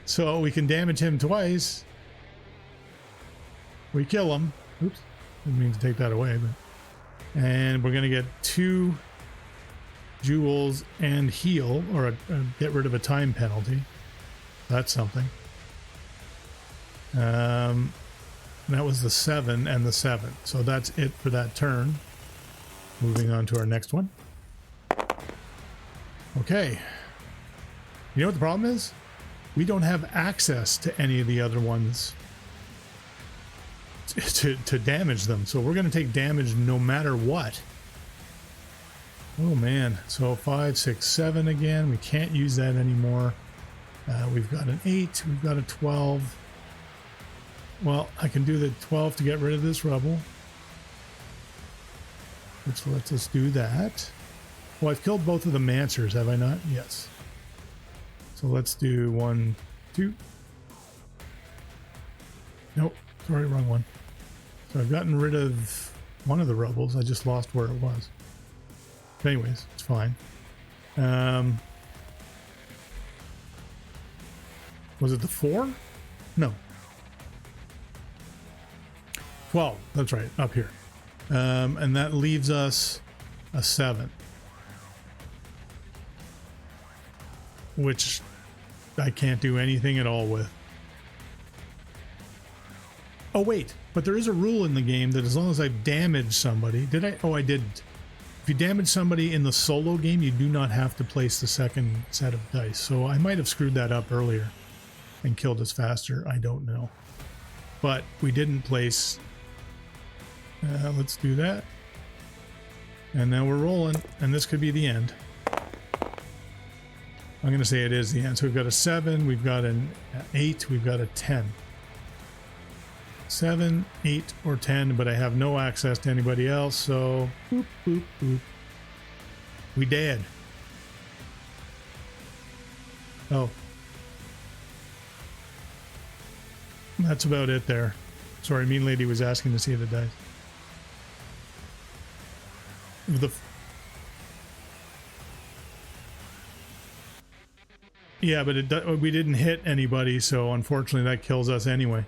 S1: So we can damage him twice. We kill him. Oops. Didn't mean to take that away, but... And we're going to get 2 jewels and heal, or get rid of a time penalty. That's something. That was the 7 and the 7. So that's it for that turn. Moving on to our next one. Okay. You know what the problem is? We don't have access to any of the other ones to damage them. So we're going to take damage no matter what. Oh man. So 5, 6, 7 again. We can't use that anymore. We've got an 8. We've got a 12. Well, I can do the 12 to get rid of this rubble. Which lets us do that. Well, I've killed both of the Mancers, have I not? Yes. So let's do 1, 2. Nope. Sorry, wrong one. So I've gotten rid of one of the rubbles. I just lost where it was. But anyways, it's fine. Was it the 4? No. 12. That's right. Up here. And that leaves us a 7. Which I can't do anything at all with. Oh wait, but there is a rule in the game that as long as I've damaged somebody, did I? Oh, I didn't. If you damage somebody in the solo game, you do not have to place the second set of dice. So I might have screwed that up earlier and killed us faster. I don't know. But we didn't place. Let's do that. And now we're rolling, and this could be the end. I'm going to say it is the end. So we've got a 7, we've got an 8, we've got a 10. 7, 8, or 10, but I have no access to anybody else, so boop, boop, boop. We dead. Oh. That's about it there. Sorry, Mean Lady was asking to see the dice. Yeah, but we didn't hit anybody, so unfortunately that kills us anyway.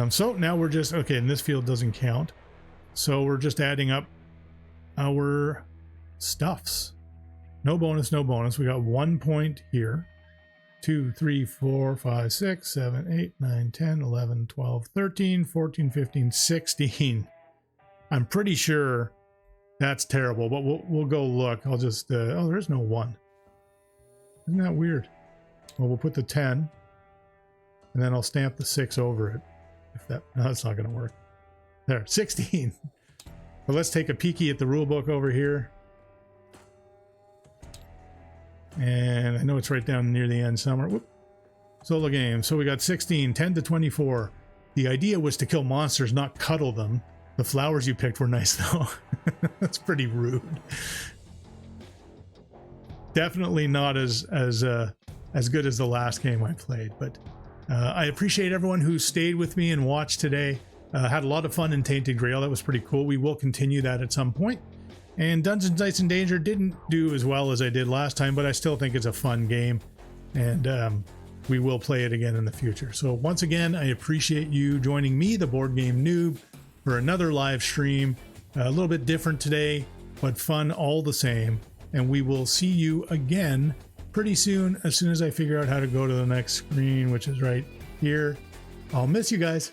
S1: So now we're just, okay, and this field doesn't count. So we're just adding up our stuffs. No bonus, no bonus. We got 1 point here. 2, 3, 4, 5, 6, 7, 8, 9, 10, 11, 12, 13, 14, 15, 16. I'm pretty sure that's terrible, but we'll go look. I'll just, oh, there's no 1. Isn't that weird? Well, we'll put the 10, and then I'll stamp the 6 over it. If that, no, that's not going to work. There, 16. But let's take a peeky at the rule book over here. And I know it's right down near the end somewhere. Whoop. Solo game. So we got 16, 10 to 24. The idea was to kill monsters, not cuddle them. The flowers you picked were nice, though. That's pretty rude. Definitely not as good as the last game I played, but I appreciate everyone who stayed with me and watched today. Had a lot of fun in Tainted Grail. That was pretty cool. We will continue that at some point. And Dungeons, Dice, and Danger didn't do as well as I did last time, but I still think it's a fun game, and we will play it again in the future. So once again, I appreciate you joining me, the Board Game Noob, for another live stream. A little bit different today, but fun all the same. And we will see you again pretty soon as I figure out how to go to the next screen, which is right here. I'll miss you guys.